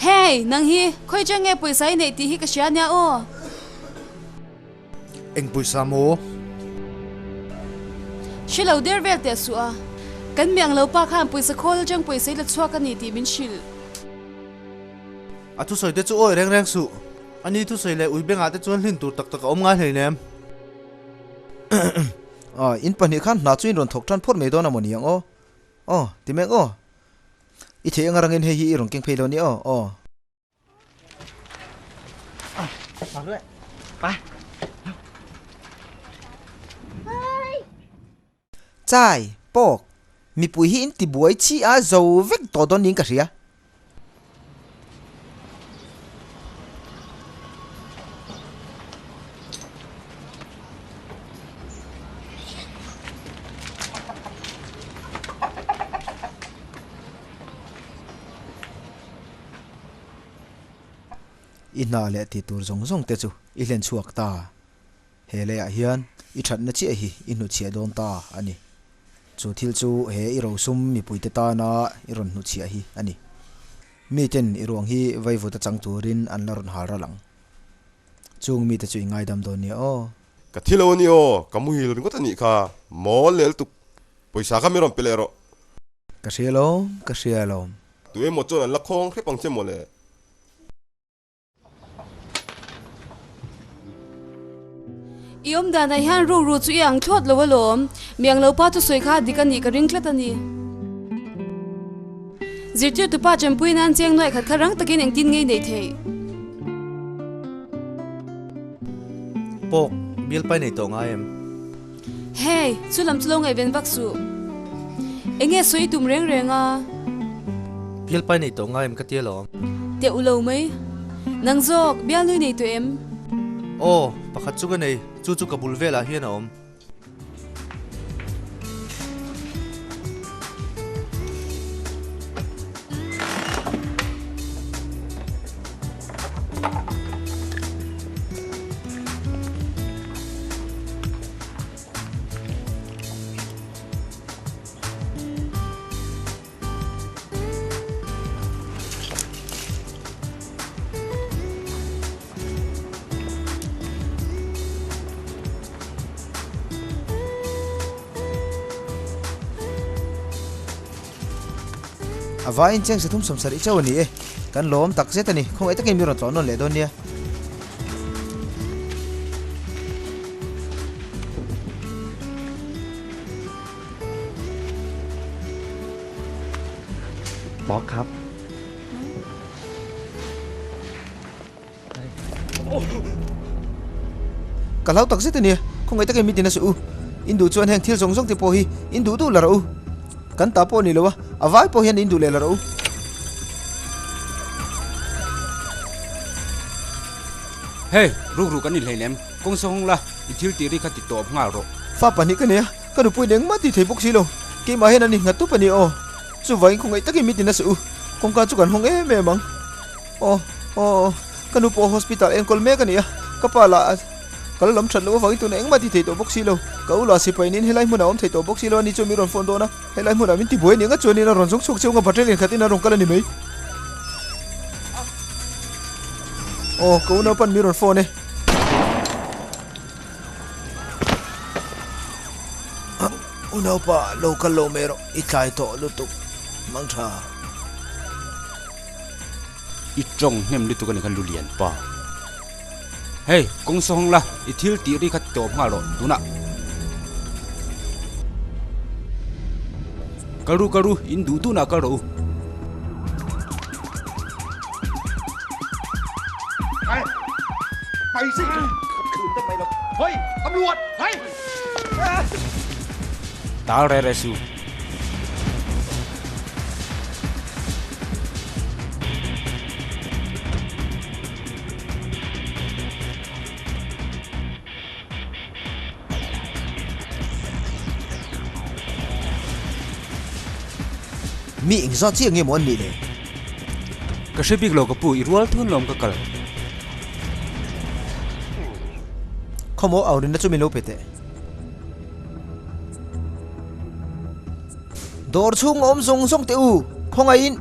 hey nang hi khoi chang nge pui sai nei ti hi ka sha nya o anh bùi sa mô shilo der vel te su a kan miang lo pa khan pui sa khol jang pui sai la chua ka ni ti min shil à thu soi te chu oi reng su ani thu soi le ui benga te chuan hlin tur tak om nga hlei nem in pani khan na chuin ron thok tran phor me do na moni ang ti mek i the ang rangin he hi rong keng phelo ni mặc rồi chai pok mi pui hi in ti buai chi a zo vek to don ning ka ria ina le ti tur zong te chu i len chuak ta hele a hian i that na chi hi inu che don ta ani chu thil chu he i ro sum mi puite ta na i ron nu chia hi ani mi ten i rong hi vaivu ta chang turin an la ron har ra lang chung mi ta chu ngai dam do ni ka thilo ni kamu hil ring ko tani kha mo lel tu poisa ka mi ron pelero ka sialo tu e mo chon an la khong khe pang che mo le iom da nai han ru chu yang thot lo lom miang lo pa tu soi kha dikani ka ring tlat ani zirtir tu pa champui nan cheng noi khat kharang takin eng tin ngei nei thei pok bil pai nei to nga em hey chulam chulo ngai ven bak su enge soi tum renga bil pai nei to nga em ka tia lo te ulo mai nang jok bial lui nei to em pakhat chu ka nei chu kabul vela hian om avain cheng se thum som sari chawani kan lom tak zeta ni khong ai takin mi ron chon non le don nia bó khắp kalau tak zeta ni khong ai takin mi tin su indu chuan heng thil zong zong te po hi indu du la ro kan ta po ni lo wa avai po hian indu le la ro hey ru kan ni leilem kong song la ithil ti ri kha ti top nga ro fa pani ka ne ka du pui deng ma ti thei bok si lo ke ma hen ani ngatu pani o chu vai khong ai takin mi tin su kong ka chu kan hong e me mang o kanu po hospital en kol me ka ni a ka pa la kal lam that lo wa tu neng ma ti thei to bok si lo ka u la si pai nin helai mun om thei to bok si lo ni chu mi ron phone do na helai mun amin ti boi ni nga chu ni na ron jong chuk cheu nga battery khatin na rong kala ni mei oh ko na pan mi ron phone uno pa local lo mero itlai to lutuk mang tha i trong nem lu tu kan kan lu lian pa hey kong song la ithil ti ri kha top nga ro tu na karu indu tu na ka roไปสิขัดขืนทำไมล่ะเฮ้ยตำรวจเฮ้ย ta re su mi ing za chi nge mon ni le ka she big lo ka pu i rual thun lom ka kal khomo aurin na chu mi lo pete dor chung om song song te u khong ai in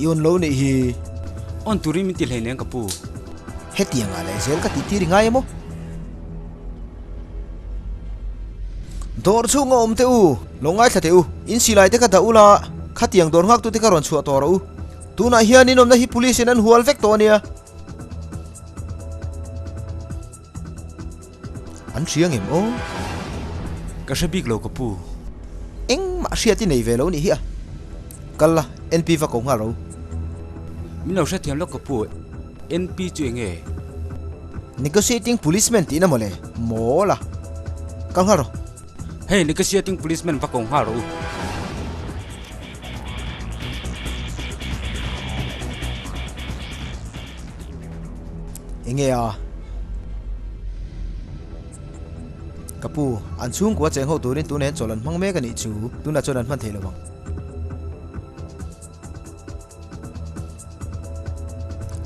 yun lo ni hi on turi mi ti lhen ka pu hetiang ale zel ka ti ti ri ngai mo dor chung om te u longai tha te u in silai te ka da ula khatiang dor ngak tu te ka ron chu to ro tu na hian in om na hi police in an hual vek to nia an chiang em o ka she big lo ka pu eng ma sia ti nei ve lo ni hi a kala np va ko nga ro min lo she thiam lo ka pu np chu nge negotiating policeman ti na mole mola kang haro hey negotiating policeman va ko nga ro enge a kapu an chung kwa cheng ho turin tu nen cholan mang me ka ni chu tu na cholan man thelo bang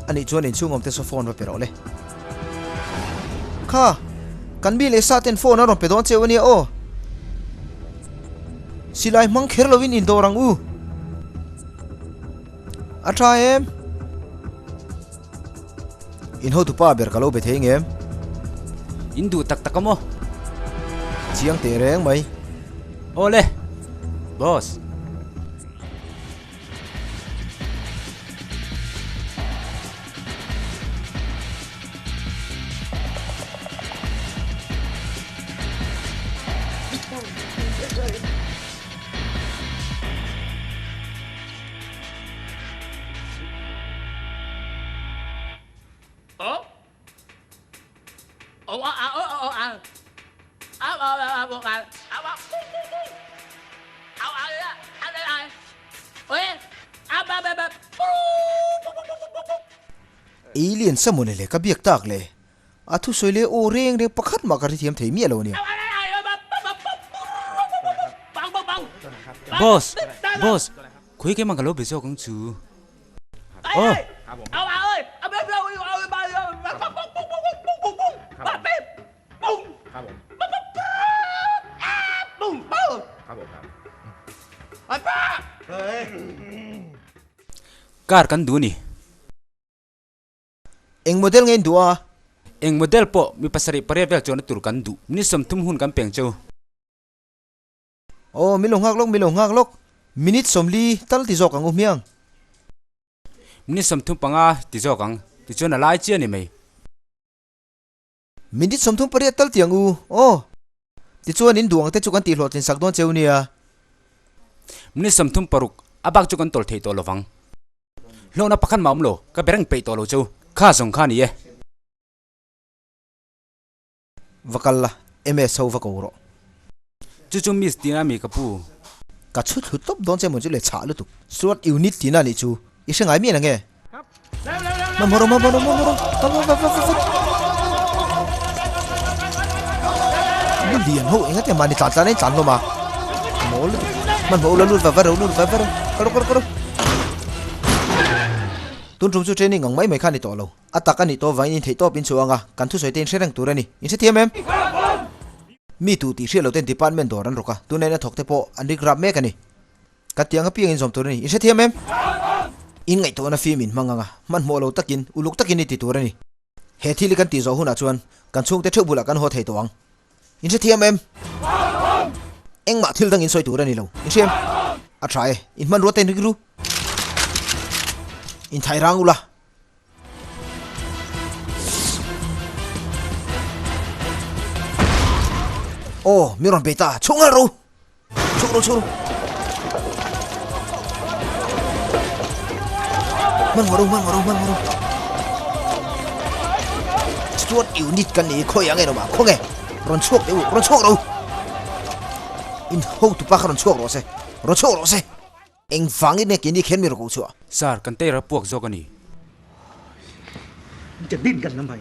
ani chuan in chung om te so phone va pero le kha kan bi le sa ten phone ron pe don chewani o silai mang kher lovin in dorang u atra em in ho tu pa ber ka lo be theng em in du tak tak mo chiang te reng mai ole boss alien samone le ka biak tak le athu soile o reng re pakhat ma ka ri thiam thei mi alo ni boss khui ke mang ka lo be zo kong chu oh kar kan du ni eng model ngen dua eng model po mi pasari pare vel chon tur kan du ni som thum hun kan peng chau oh milong hak lok minute somli tal ti zok ang umiang นี่สมทุมปังอาติโจกังติโจน่ะไล่เจียนี่ไหม มินิสมทุมปริยัตตัลเตียงอูโอ้ติจวนนินดวงเตจุกันตีหลอดจินสักดวนเจ้าเนี่ย นี่สมทุมปรุกอาบักจุกันตอลเทตอลวังโลนับปักขันมาอมโลก็เบรังเปตอลโจข้าส่งข้านี่เอ วักละเอ็มเอสเอาวักโอโร จู่ๆมิสตีนามีกับปู กัดชุดหุดตบโดนเจ้ามันจะเลยฉาลุตุกสวดยูนิตตีน่านี่จูอีเชงไงมีอะไรเงี้ยมันมามันเลียนหูเองแต่มันนี่จัดนี่จันลงมาโมลมันโมลลุดฟ้าลุดฟ้ากระโดดตุนจุ่มจู่เทรนนิ่งงังไม่ขันนี่ตัวเราอัตตากันนี่ตัวไว้นี่เทตัวเป็นชัวงะกันทุกสายเต้นเชื่อแรงตัวนี่อินเสตียมมีตูตีเชื่อเราเต้นที่ปานเมนตัวนั้นหรอกะตัวนี้นะถกเตปอันนี้กราบแม่กันนี่กัดเตียงก็เพียงอินสมตัวนี่อินเสตียมอินไงตัวนั้นฟิมินมังงะมันโมเราตะกินอุลุกตะกินนี่ติตัวนี่เฮทีลิกันตีโซหุ่นอาชวนกันช่วงเตะเชื่อบุหลักกันหัวไทยตัวงอินเสตียมเอ็งมาทิลดังอินซอยตัวนี่เราอินเชมอัตรายอินมันรัวเต้นรึรู้อินไทยรังอุละโอ้มิรอนเบต้าชงอะไรชงมันมารู้สวดอยู่นิดกันนี่คอยยังไงเราบ้างคงไงรอนโชคเราอินหูตุปากรอนโชคเราเซ่เอ็งฟังอินเนี่ยกินนี่เข็นมีรู้ชัว ซาร์กันเตะรับพวกโจกันนี่ จะดิ้นกันทำไม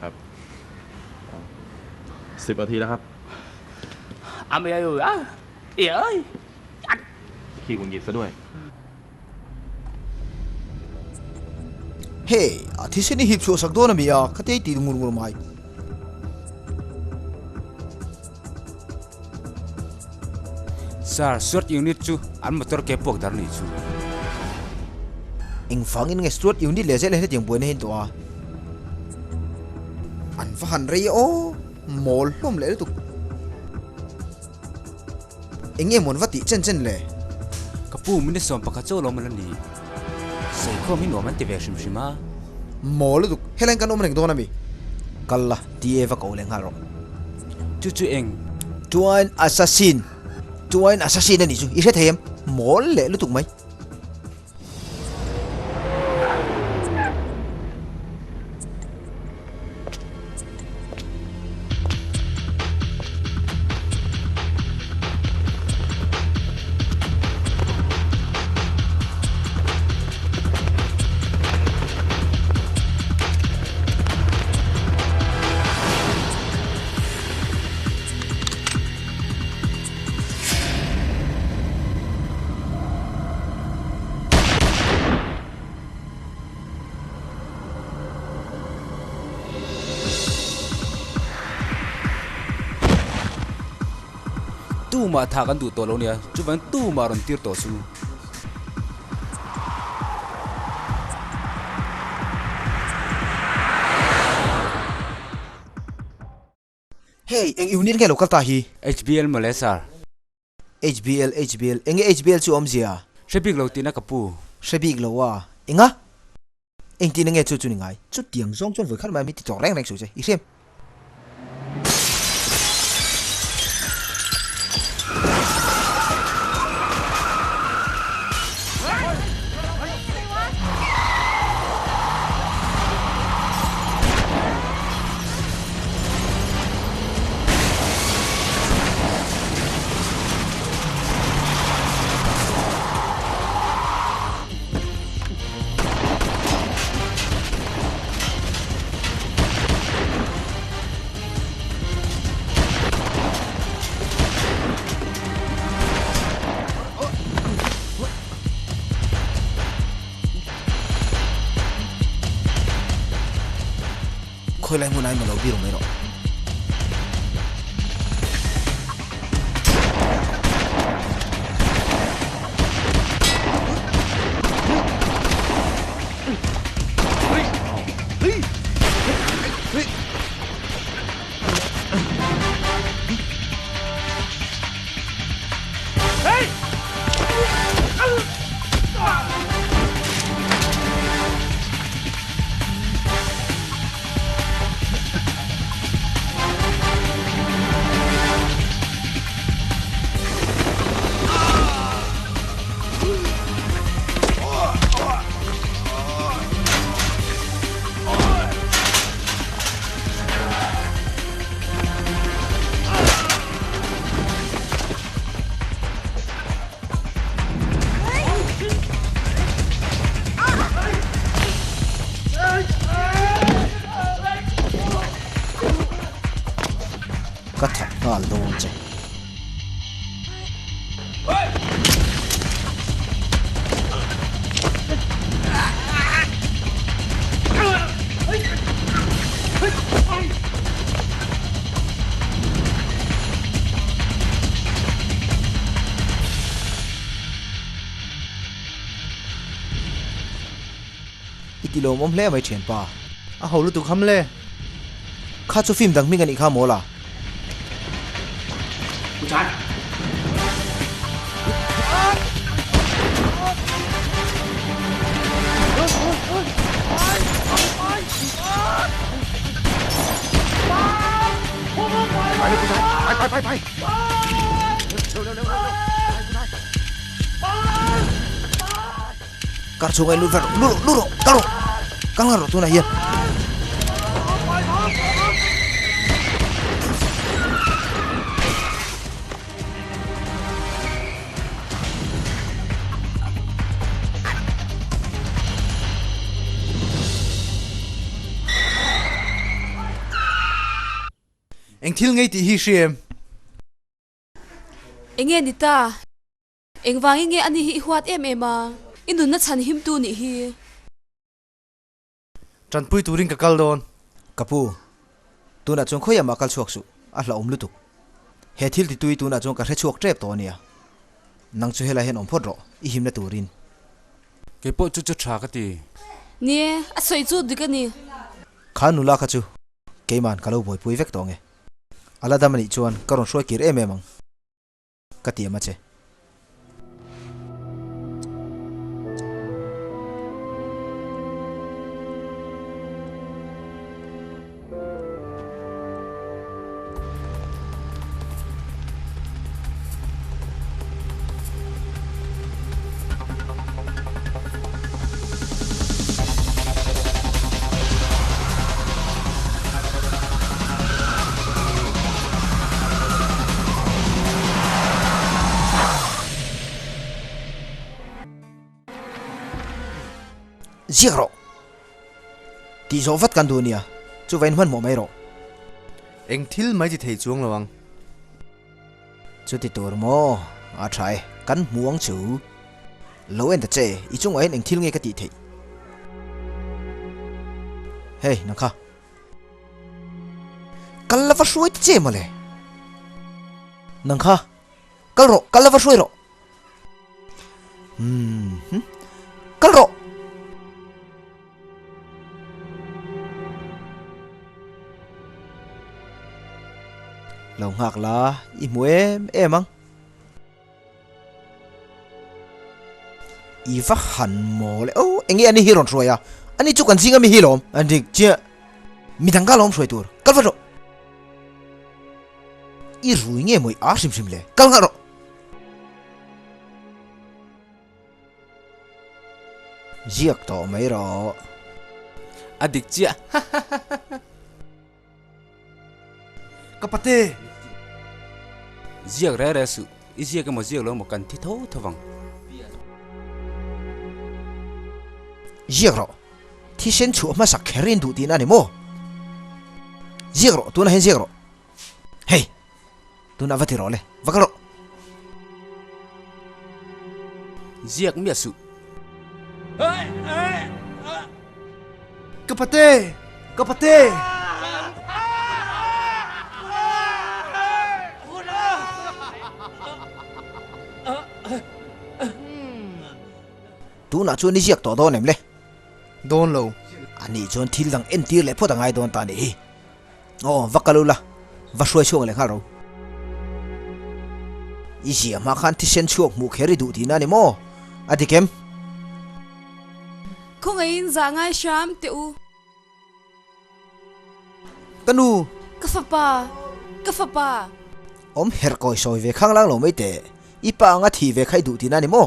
ครับ10 นาทีแล้วครับ ไม่เอาอ่ะเอ้ย ขี้หงุดหงิดซะด้วย เฮ้อาทิตย์นี้ฮิปชัวสักตัวนะมีอ่ะข้าเตะตีดูงูไม่ซาร์สวดยูนิตจูอันมาตัวเก็บพวกดาร์นี่จู เอ็งฟังอินไงสวดอยู่นี่เลยเสียอย่างป่วยในเห็นตัวอันฟังเรียโอหมอลล้มเลยตุกเอ็งเงี้ยมันวัดติเจนเลย กับปูมินิสอมปากกาโจลงมาแล้วนี่ใส่ข้อมินหัวมันเตะแบบชิมะหมอเลยตุกเฮลันกันอมเร่งตัวนะมีกัลละดีเอฟก็เล่นฮาร์โรจู่ๆเองจวนแอสซัสซินนั่นนี่จูอีเชเทียมหมอเลยรู้ตุกไหมตู้มาทากันดูตัวเราเนี่ยจุบันตู้มารอนตีร์ต่อสู้เฮ้ยเอ็งอยู่นี่ไงลูกตาฮี HBL มาเลยซาร์ HBL เอ็งHBL จู่อมเสียเชบิกเราตีนักกับปู เชบิกเราว่าเอ็งอ่ะเอ็งตีนังไงจู่นี่ไงจู่เตียงซ่องจนฝืนขันมาไม่ติดต่อแรงสุดเลยอีเสียมคอยไล่มันไหนมาเราบีรุไม่หรอก ka thak ngal do che itilo mom hle mai chen pa a holu tu kham le kha chu film dang mi ngani kha mola kar chu ngai lu ver lu karo kang ro tu na hian eng thil ngei ti hi shem enge ni ta engwangi nge ani hi huat em ema inun na chan him tu ni hi tran pui turing ka kal don kapu tuna chung khoya ma kal chuak su a hla om lutuk he thil ti tui tuna chung ka hre chuak trep to nia nang chu hela hen om phot ro I him na turin ke po chu chu tha ka ti ni a soi chu dikani khanu la kha chu keiman kalo boi pui vek tonge ala damani chuan karon shoi kir em emang katia ma che zero ti zo vat kan dunia chu vain man mo mai ro eng thil mai ji thei chuang lawang chu ti tur mo a thai kan muang chu lo en ta che I chung ai eng thil nge ka ti thei hey nakha kalla va shoi che male nakha kalro kalla va shoi ro kalro lâu ngạc là I mua em ăn I vắt hẳn mồ lẽ ô anh ấy anh hi rồi à anh ấy chụp cảnh sinh mi hi lom anh đi chia mi thằng cá lom rồi tur cắt vào rồi I rủi nghe mùi á sim sim lệ cắt ngã rồi giết to mấy rồi adik chia kapate giết ra sự ý giết cái một giết lo một cần thi thấu thôi vòng giết rồi thì sen chuột mà sắc khérin đủ tin anh em mo giết rồi tu na hen giết rồi hey tu na vắt rồi le vắt rồi giết miệt sự kapate kapate tu na chuan ni giak to don em le don lo ani chuan thil dang en tir le pho dang ai don ta ni o vakalula va shoi chuang le kharo I sia ma khan thi sen chuak mu kheri du ti na ni mo adikem không ai in za ngai sham te u kanu ka fa pa om her koi soi ve khang lang lo mai te ipa nga thi ve khai du ti na ni mo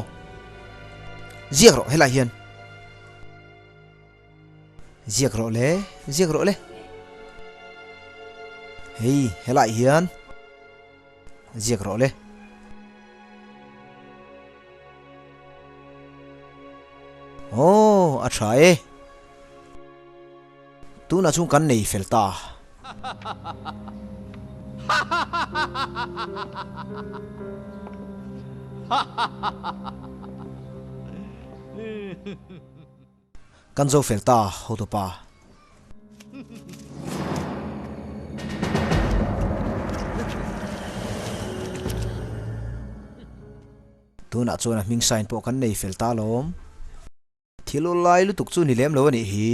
giết rồi hay là hiền giết rồi le hey hay là hiền giết rồi le oh à trái tu na chung kan nei fel ta kan zo felta ho to pa tuna chona ming sign po kan nei felta lom thilo lai lu tuk chu ni lem lo ni hi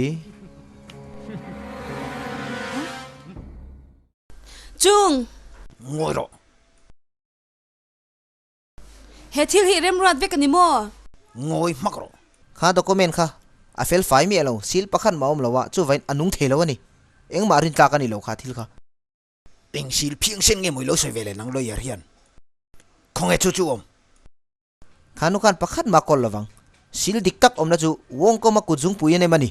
chung ngoi ro he thil hi rem rat vek ani mo ngoi mak ro kha document kha a fel fai mi alo sil pakhan maum lawa chu vain anung thelo ani eng marin ta kan ni lo kha thil kha ping sil phiang sen nge moi lo soi vele nang lo yar hian khong e chu chu om khanu kan pakhat ma kol lawang sil dik tak om na chu wong ko ma ku jung puye ne mani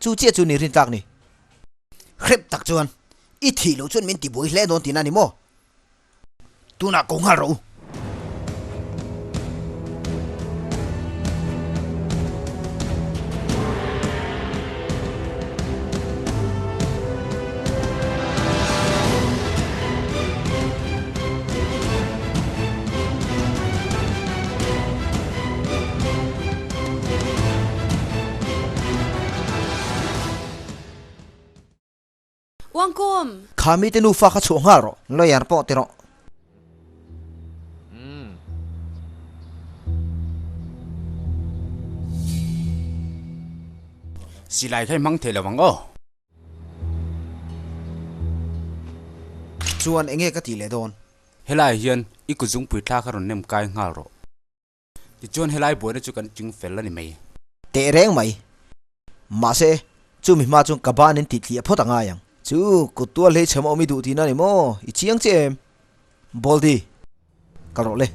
chu che chu ni rin tak ni khrep tak chuan i thi lo chun min ti boi hle don tin ani mo tuna ko ngal ro wangkom khami te nu fa kha chu nga ro lo yar po te ro silai khai mang the lawang o chuan enge ka ti le don helai hian ikuzung pui thla kharon nem kai ngal ro ti chuan helai boina chu kan chung fel ani mai te reng mai ma se chu mi ma chung ka ban in ti thli a phota nga yang chu ku tua le chama mi du ti na ni mo I chiang chem boldi ka ro le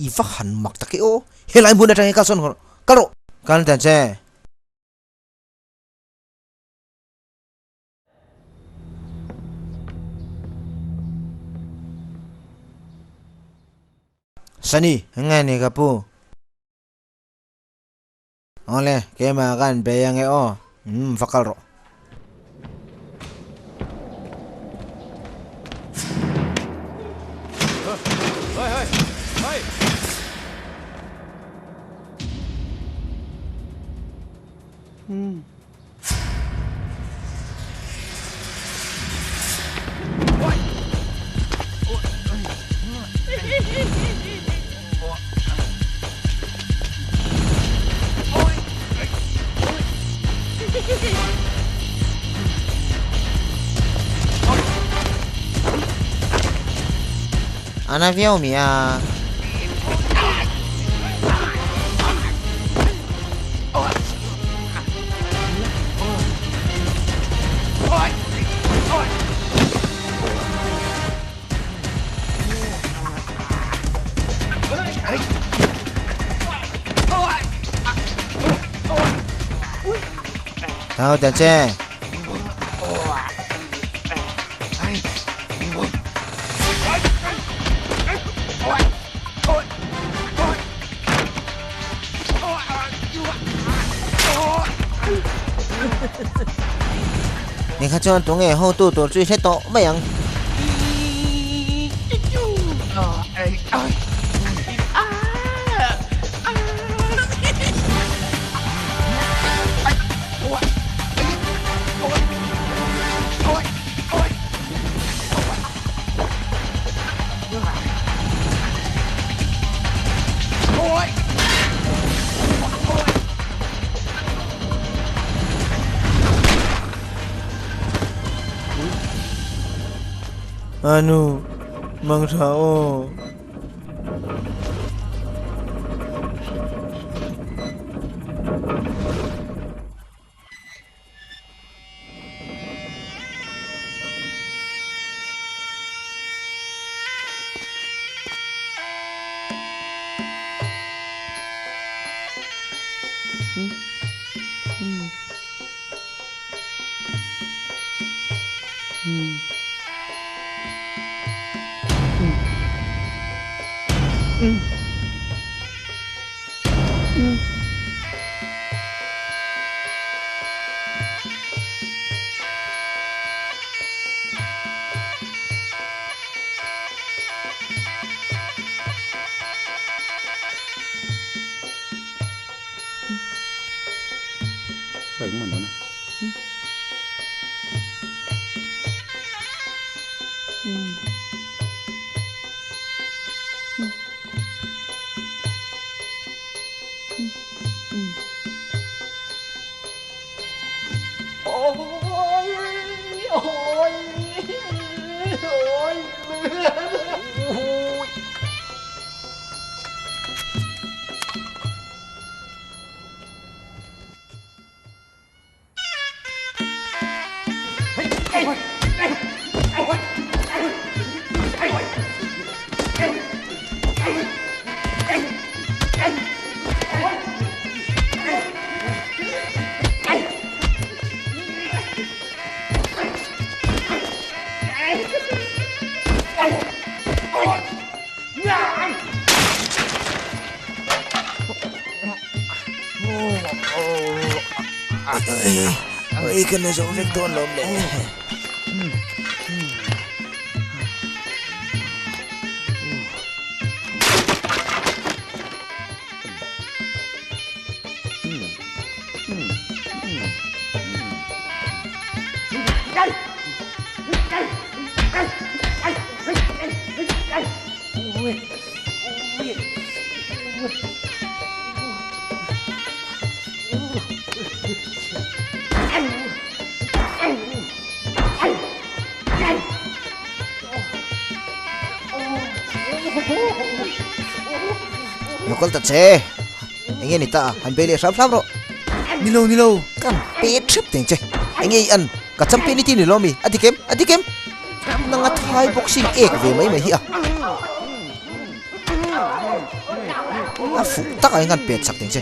I va han mak ta ke o helai mun ta ka son ka ro kan tan che sani ngai ni ka pu ole ke ma kan be yang e o fakal ro Ana viu mia Tao tan che你看这东西后肚肚最些多没样Anu mang sao vậy mình nữa. Ôi cái này giống việc tuôn lắm đấy. Nó còn tật xe anh nghe nít ta hành bê lệ sắp sắp rồi Nilo kan pe trip ting che anh nghe ăn cả trăm pe ni tin lo mi adi kem nang at hai boxing ek về mấy mày hi à phụ tắc anh ngăn pe chắc ting che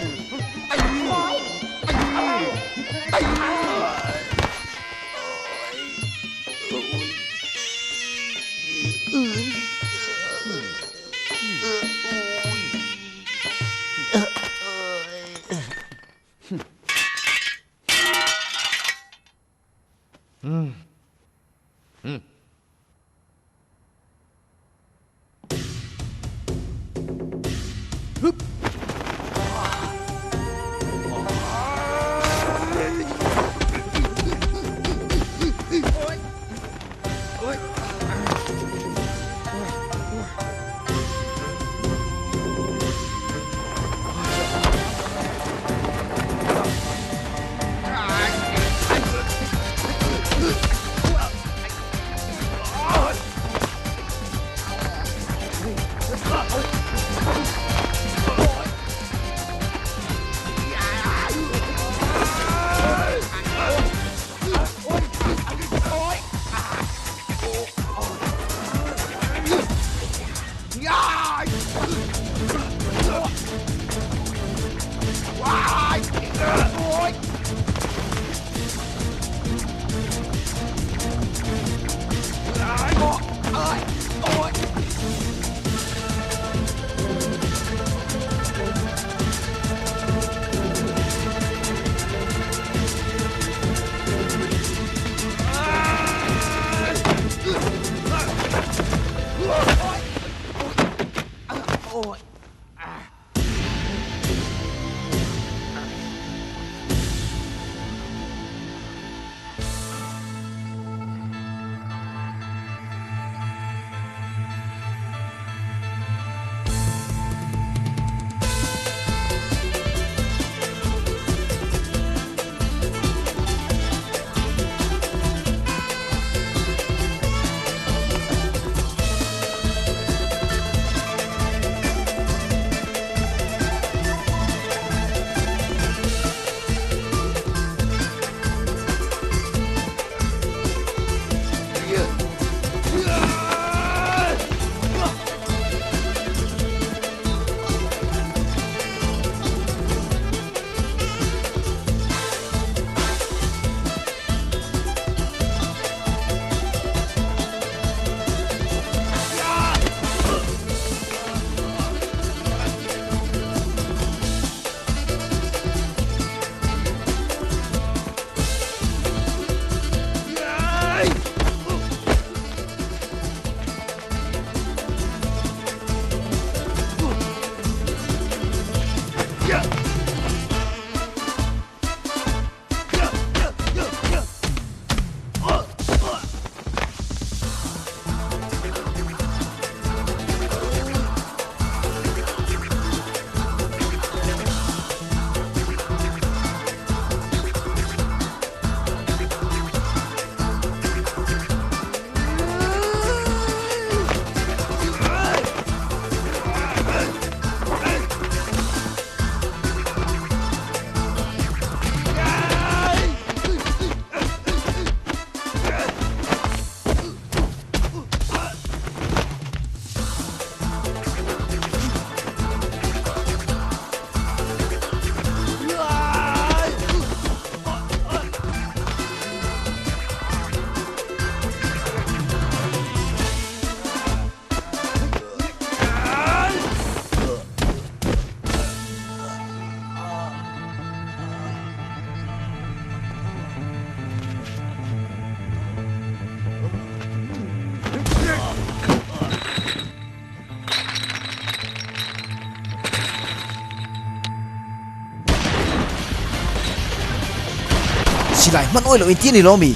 silai man oi lo in ti ni lo mi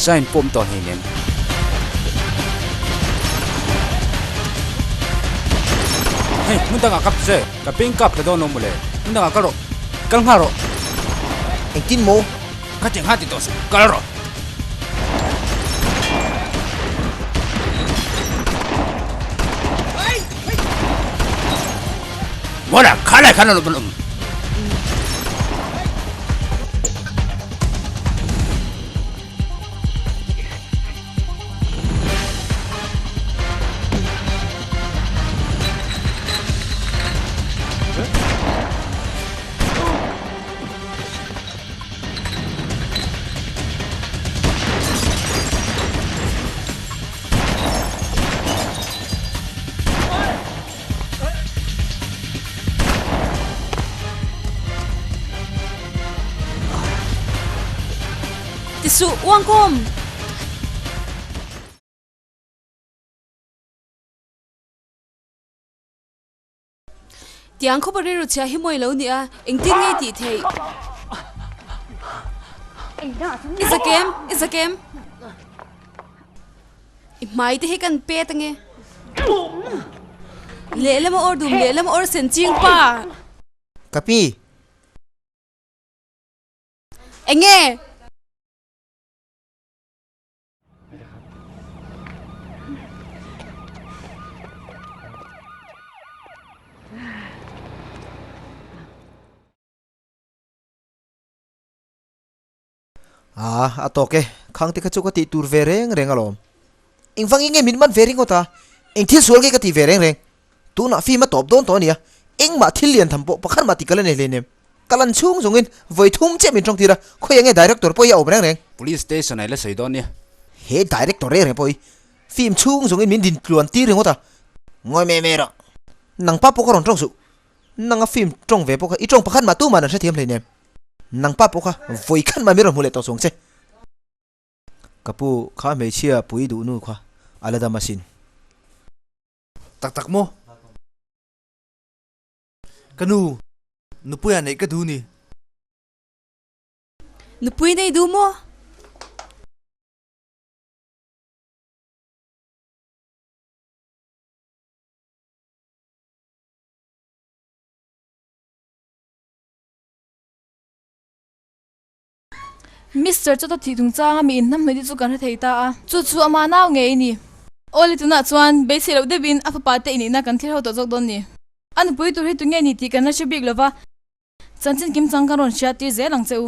sign pom ton hi nem hey mun ta kap se ka ping kap ka don no mule mun ta ka ro kal ha ro eng tin mo ka cheng ha ti to se kal ro wala khala khala lo bun tisu uang kom tiang ko bari ru cha hi moi lo ni a eng tin ngai ti thei is a game i mai te he kan pe tange lelem or dum lelem or sen ching pa kapi enge atoke khang te ka chu ka ti tur ve reng reng alom ing wang inge min man ve ring ota ing thil sual ke ka ti ve reng reng tu na fi ma top don to nia ing ma thil lian tham po pakhan ma ti kala ne le nem kalan chung zungin voi thum che min trong tira khoi ange director po ya ob reng reng police station ai la sei don nia he director reng reng poi film chung zungin min din tluan ti reng ota ngoi me me ro nang pa po ka ron trong su nang a film trong ve po ka i trong pakhan ma tu ma na sa thiam le nem nang pa po ka voi khan ma mi ro mule to song che kapu kha me chia pui du nu kha alada masin tak mo kanu nu puya nei ka du ni nu pui nei du mo Mr. Chota thi tung chang mi in nam me di chu kan thei ta a chu ama naw nge ni oli tuna chuan be se lo de bin afa pa te ni na kan thir ho to jok don ni an pui tu ri tu nge ni ti kan na chu big lova chanchin kim chang kan ron sha ti ze lang cheu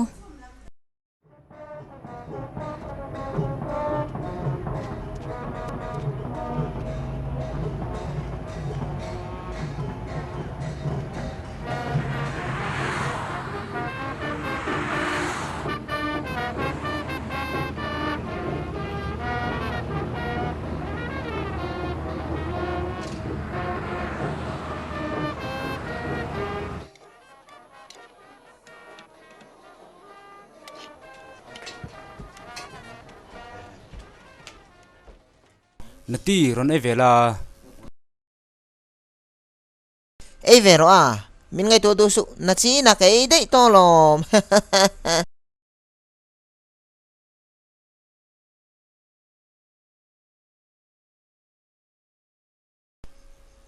nati ron e vela ei ve ro min ngai to du su na chi na kai dei to lom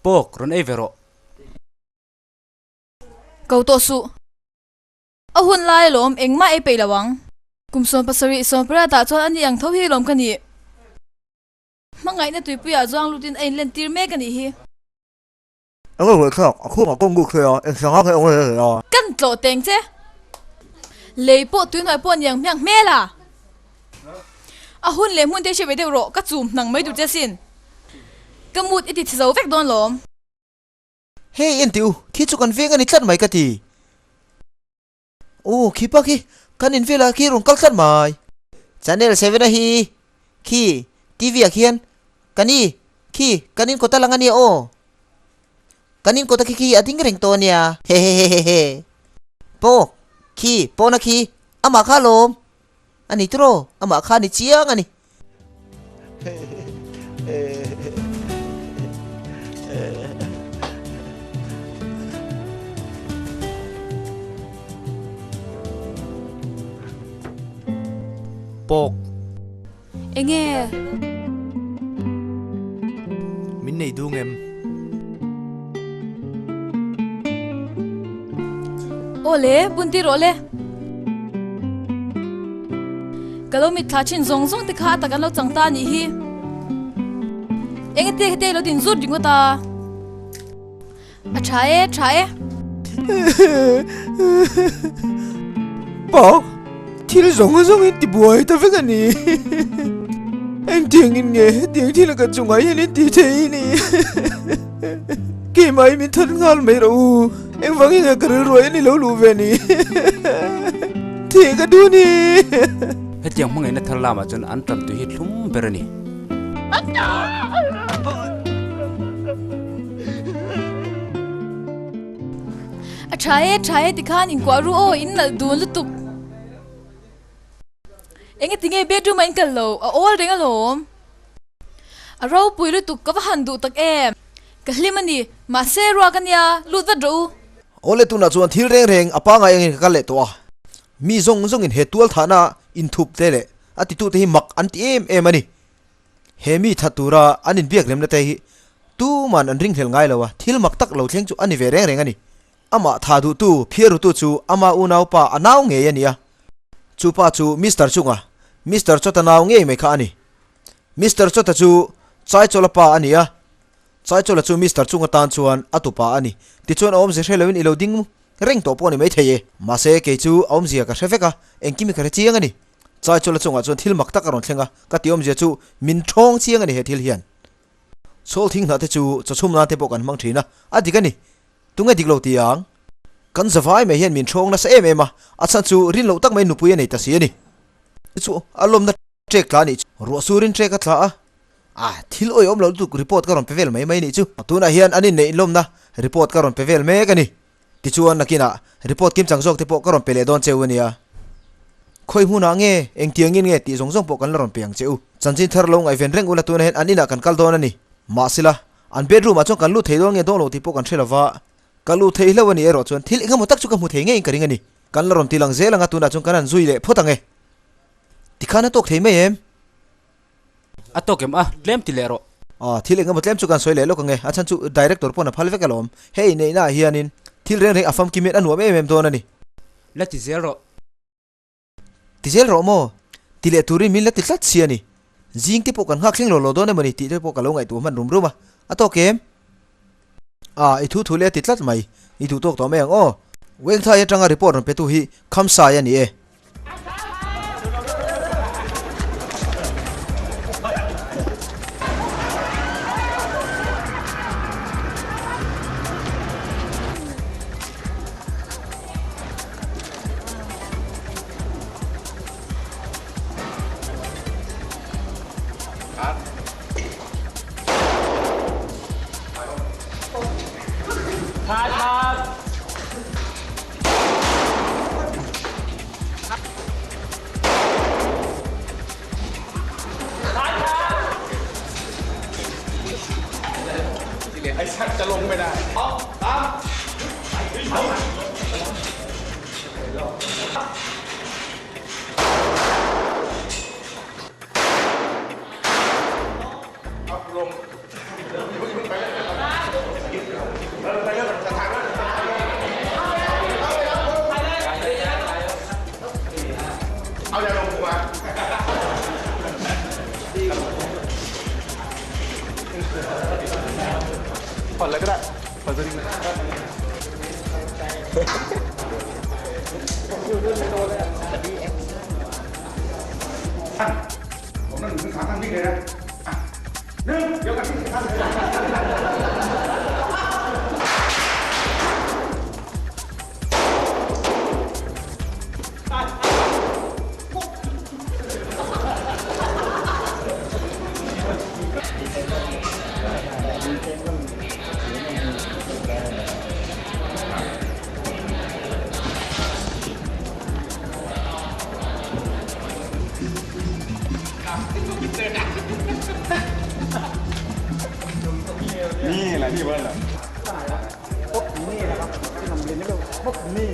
pok ron e vero kau to su ahun lai lom engma e pe lawang kumson pasari son pra ta chon ani ang tho hi lom kani mangai na tui puya zong lutin ein len tir me kani hi anga we kha khu ma kong gu khya en sang ha ong le ya kan tlo teng che leipo tui noi pon yang myang mela ahun le mun te che be de ro ka chum nang mai du che sin kamut iti zo vek don lom hey en tiu khi chu kan ve ngani tlat mai ka ti khi pa khi kan in vela khi rong kal tlat mai channel 7 a hi khi tv a khian kani khi kanin ko talangani kanin ko ta khi ading reng to nia he po khi po na khi ama kha lom ani tro ama kha ni chiang ani ปอก เอ็งเง่ มินในดูเงม โอเล่บุญตีโรเล่กะเรามิดท้าชินซงติข้าตะกันเราจังตานี่ฮีเอ็งเตะเราดินสุดดิงก็ตาใช่ ปอกที่เราส่งอินติบวยแต่เพื่อนนี่เอ็งเตียงอินเงเตียงที่เรากระจุงไอ้ยันตีเทนี่กี่ไม่มีทันงานไม่รู้เอ็งฟังยังกระรวยนี่เรารู้เวนี่เทียกันดูนี่เฮ็ดยังมึงไงนัทลามาจนอันตันตุฮิตลุ่มเปรนี่ใช่ติข้านิงกว่ารู้โออินน่ะดูลุตุกเอ็งติงไงเบดูมันกันโลโอ้เร่งอะโลเราปุยลุตุกก็ว่าหันดูตักกะลิมันนี่มาเซรัวกันยาลุดดูโอเลตุน่ะชวนทิลเร่งอป้าไงเองกันเลยตัวมีซงอินเหตุตัวฐานะอินทุบเตะเลยอติตุเตหิมักอันที่เอ็มนี่เฮมีทัตุระอันนี้เบียกเล็มนะเตหิตู้มันอันริงเทลไงแล้ววะทิลมักตักเราเทียงจูอันนี้เวเร่งอันนี้อามาทาดูตู้เพียรุตู้จูอามาอุณาวป้าอันเอาเงี้ยนี่อะจูป้าจูมิสเตอร์จุงอะมิสเตอร์จดนาวเงี้ยไม่ขานี่มิสเตอร์จดจูใจโจลป้าอันนี้อะใจโจลจูมิสเตอร์จุงตานชวนอัตุป้าอันนี้ที่ชวนอมเสียเลวินอิโลดิ้งเร่งตัวปนี่ไม่เทยมาเสกจูอมเสียกับเชฟกะเอ็งกิมิกระเจียงอันนี้ใจโจลจุงอะจนทิลมักตักกระรอนเชงะกัติอมเสียจูมินทองเชียงอันนี้เหตุทิลเฮียนโซลทิ้งนาเตจูจะชุ่มนาเตปกันมังทีนะอดีกันนี่ตุงไงดิกโลตียังกันสบายไม่เห็นมินชงนะเสเอ็มอาจารย์จูรินเราตั้งไม่หนุปุยนี่ตัดเสียนี่จูอารมณ์นั้นเช็คลานี่รัวสูรินเช็คกันละทิลโอยอมเราตุกรีพอร์ตกันรอนเปเวลไม่นี่จูตัวน่ะเฮียนอันนี้ในลมนะรีพอร์ตกันรอนเปเวลไม่กันนี่ที่ชวนนักกินรีพอร์ตกิมจังจอกที่พวกกันรอนเปเลดอนเจ้านี่คอยหูนังเงเอ็งเตียงเงี้ยที่ส่งพวกกันรอนเปียงเจ้าจันจินเธอลงไอเวนเร่งอุลตัวน่ะเห็นอันนี้น่ะกันกัลโดนนี่มาสิละอันเบดรูมมาจงกันลู่เทดองเงี้ยดองโลที่พวกกันเชลว่ากัลลูเทเลวันนี้รอจวนทิลเอ็งก็มุตักจุกมุเทงเองกันยังไงนี่กันละรอนทิลังเซลังตุน่าจงกันนั่นซุยเล่พอตังเงที่ข้าน่ะตกเทไม่เอ็มตกเอ็มเล่มทิเลโรทิลเอ็งก็มุเล่มจุกันซุยเล่ลูกเงอาจารย์จูดีเรคเตอร์ปนพัลเวกันลมเฮ้ยเนี่ยน่าเฮียนินทิลเร่งอัฟฟัมกิเมตอันหัวไม่เอ็มตัวนั่นนี่และทิเซโรโมทิเลตูริมิลและทิลัดเสียนี่จิงที่พวกกันหักเลี้ยงโลโลโดนเนี่ยมันนี่ที่พวกกันลงไอตัวมันรุมตกเอ็มไอทุเล่ติดลัดไหมไอทุตกตัวแม่งเวงท้ายจังรีพอร์ตไปตุฮีคำสายนี่ไอ้ชักจะลงไม่ได้ตามลงไปเรื่องจะทางนั้นเอาอย่าลงกูมาผ่อนอะไรก็ได้ผ่อนตัวนี้นะผมนั่งอยู่ข้างๆนี่เลยนะเดี๋ยวกันที่ข้างนี่แหละที่ว่าแหละปุ๊บนี่นะครับที่นำเรียนนี่ก็ปุ๊บนี่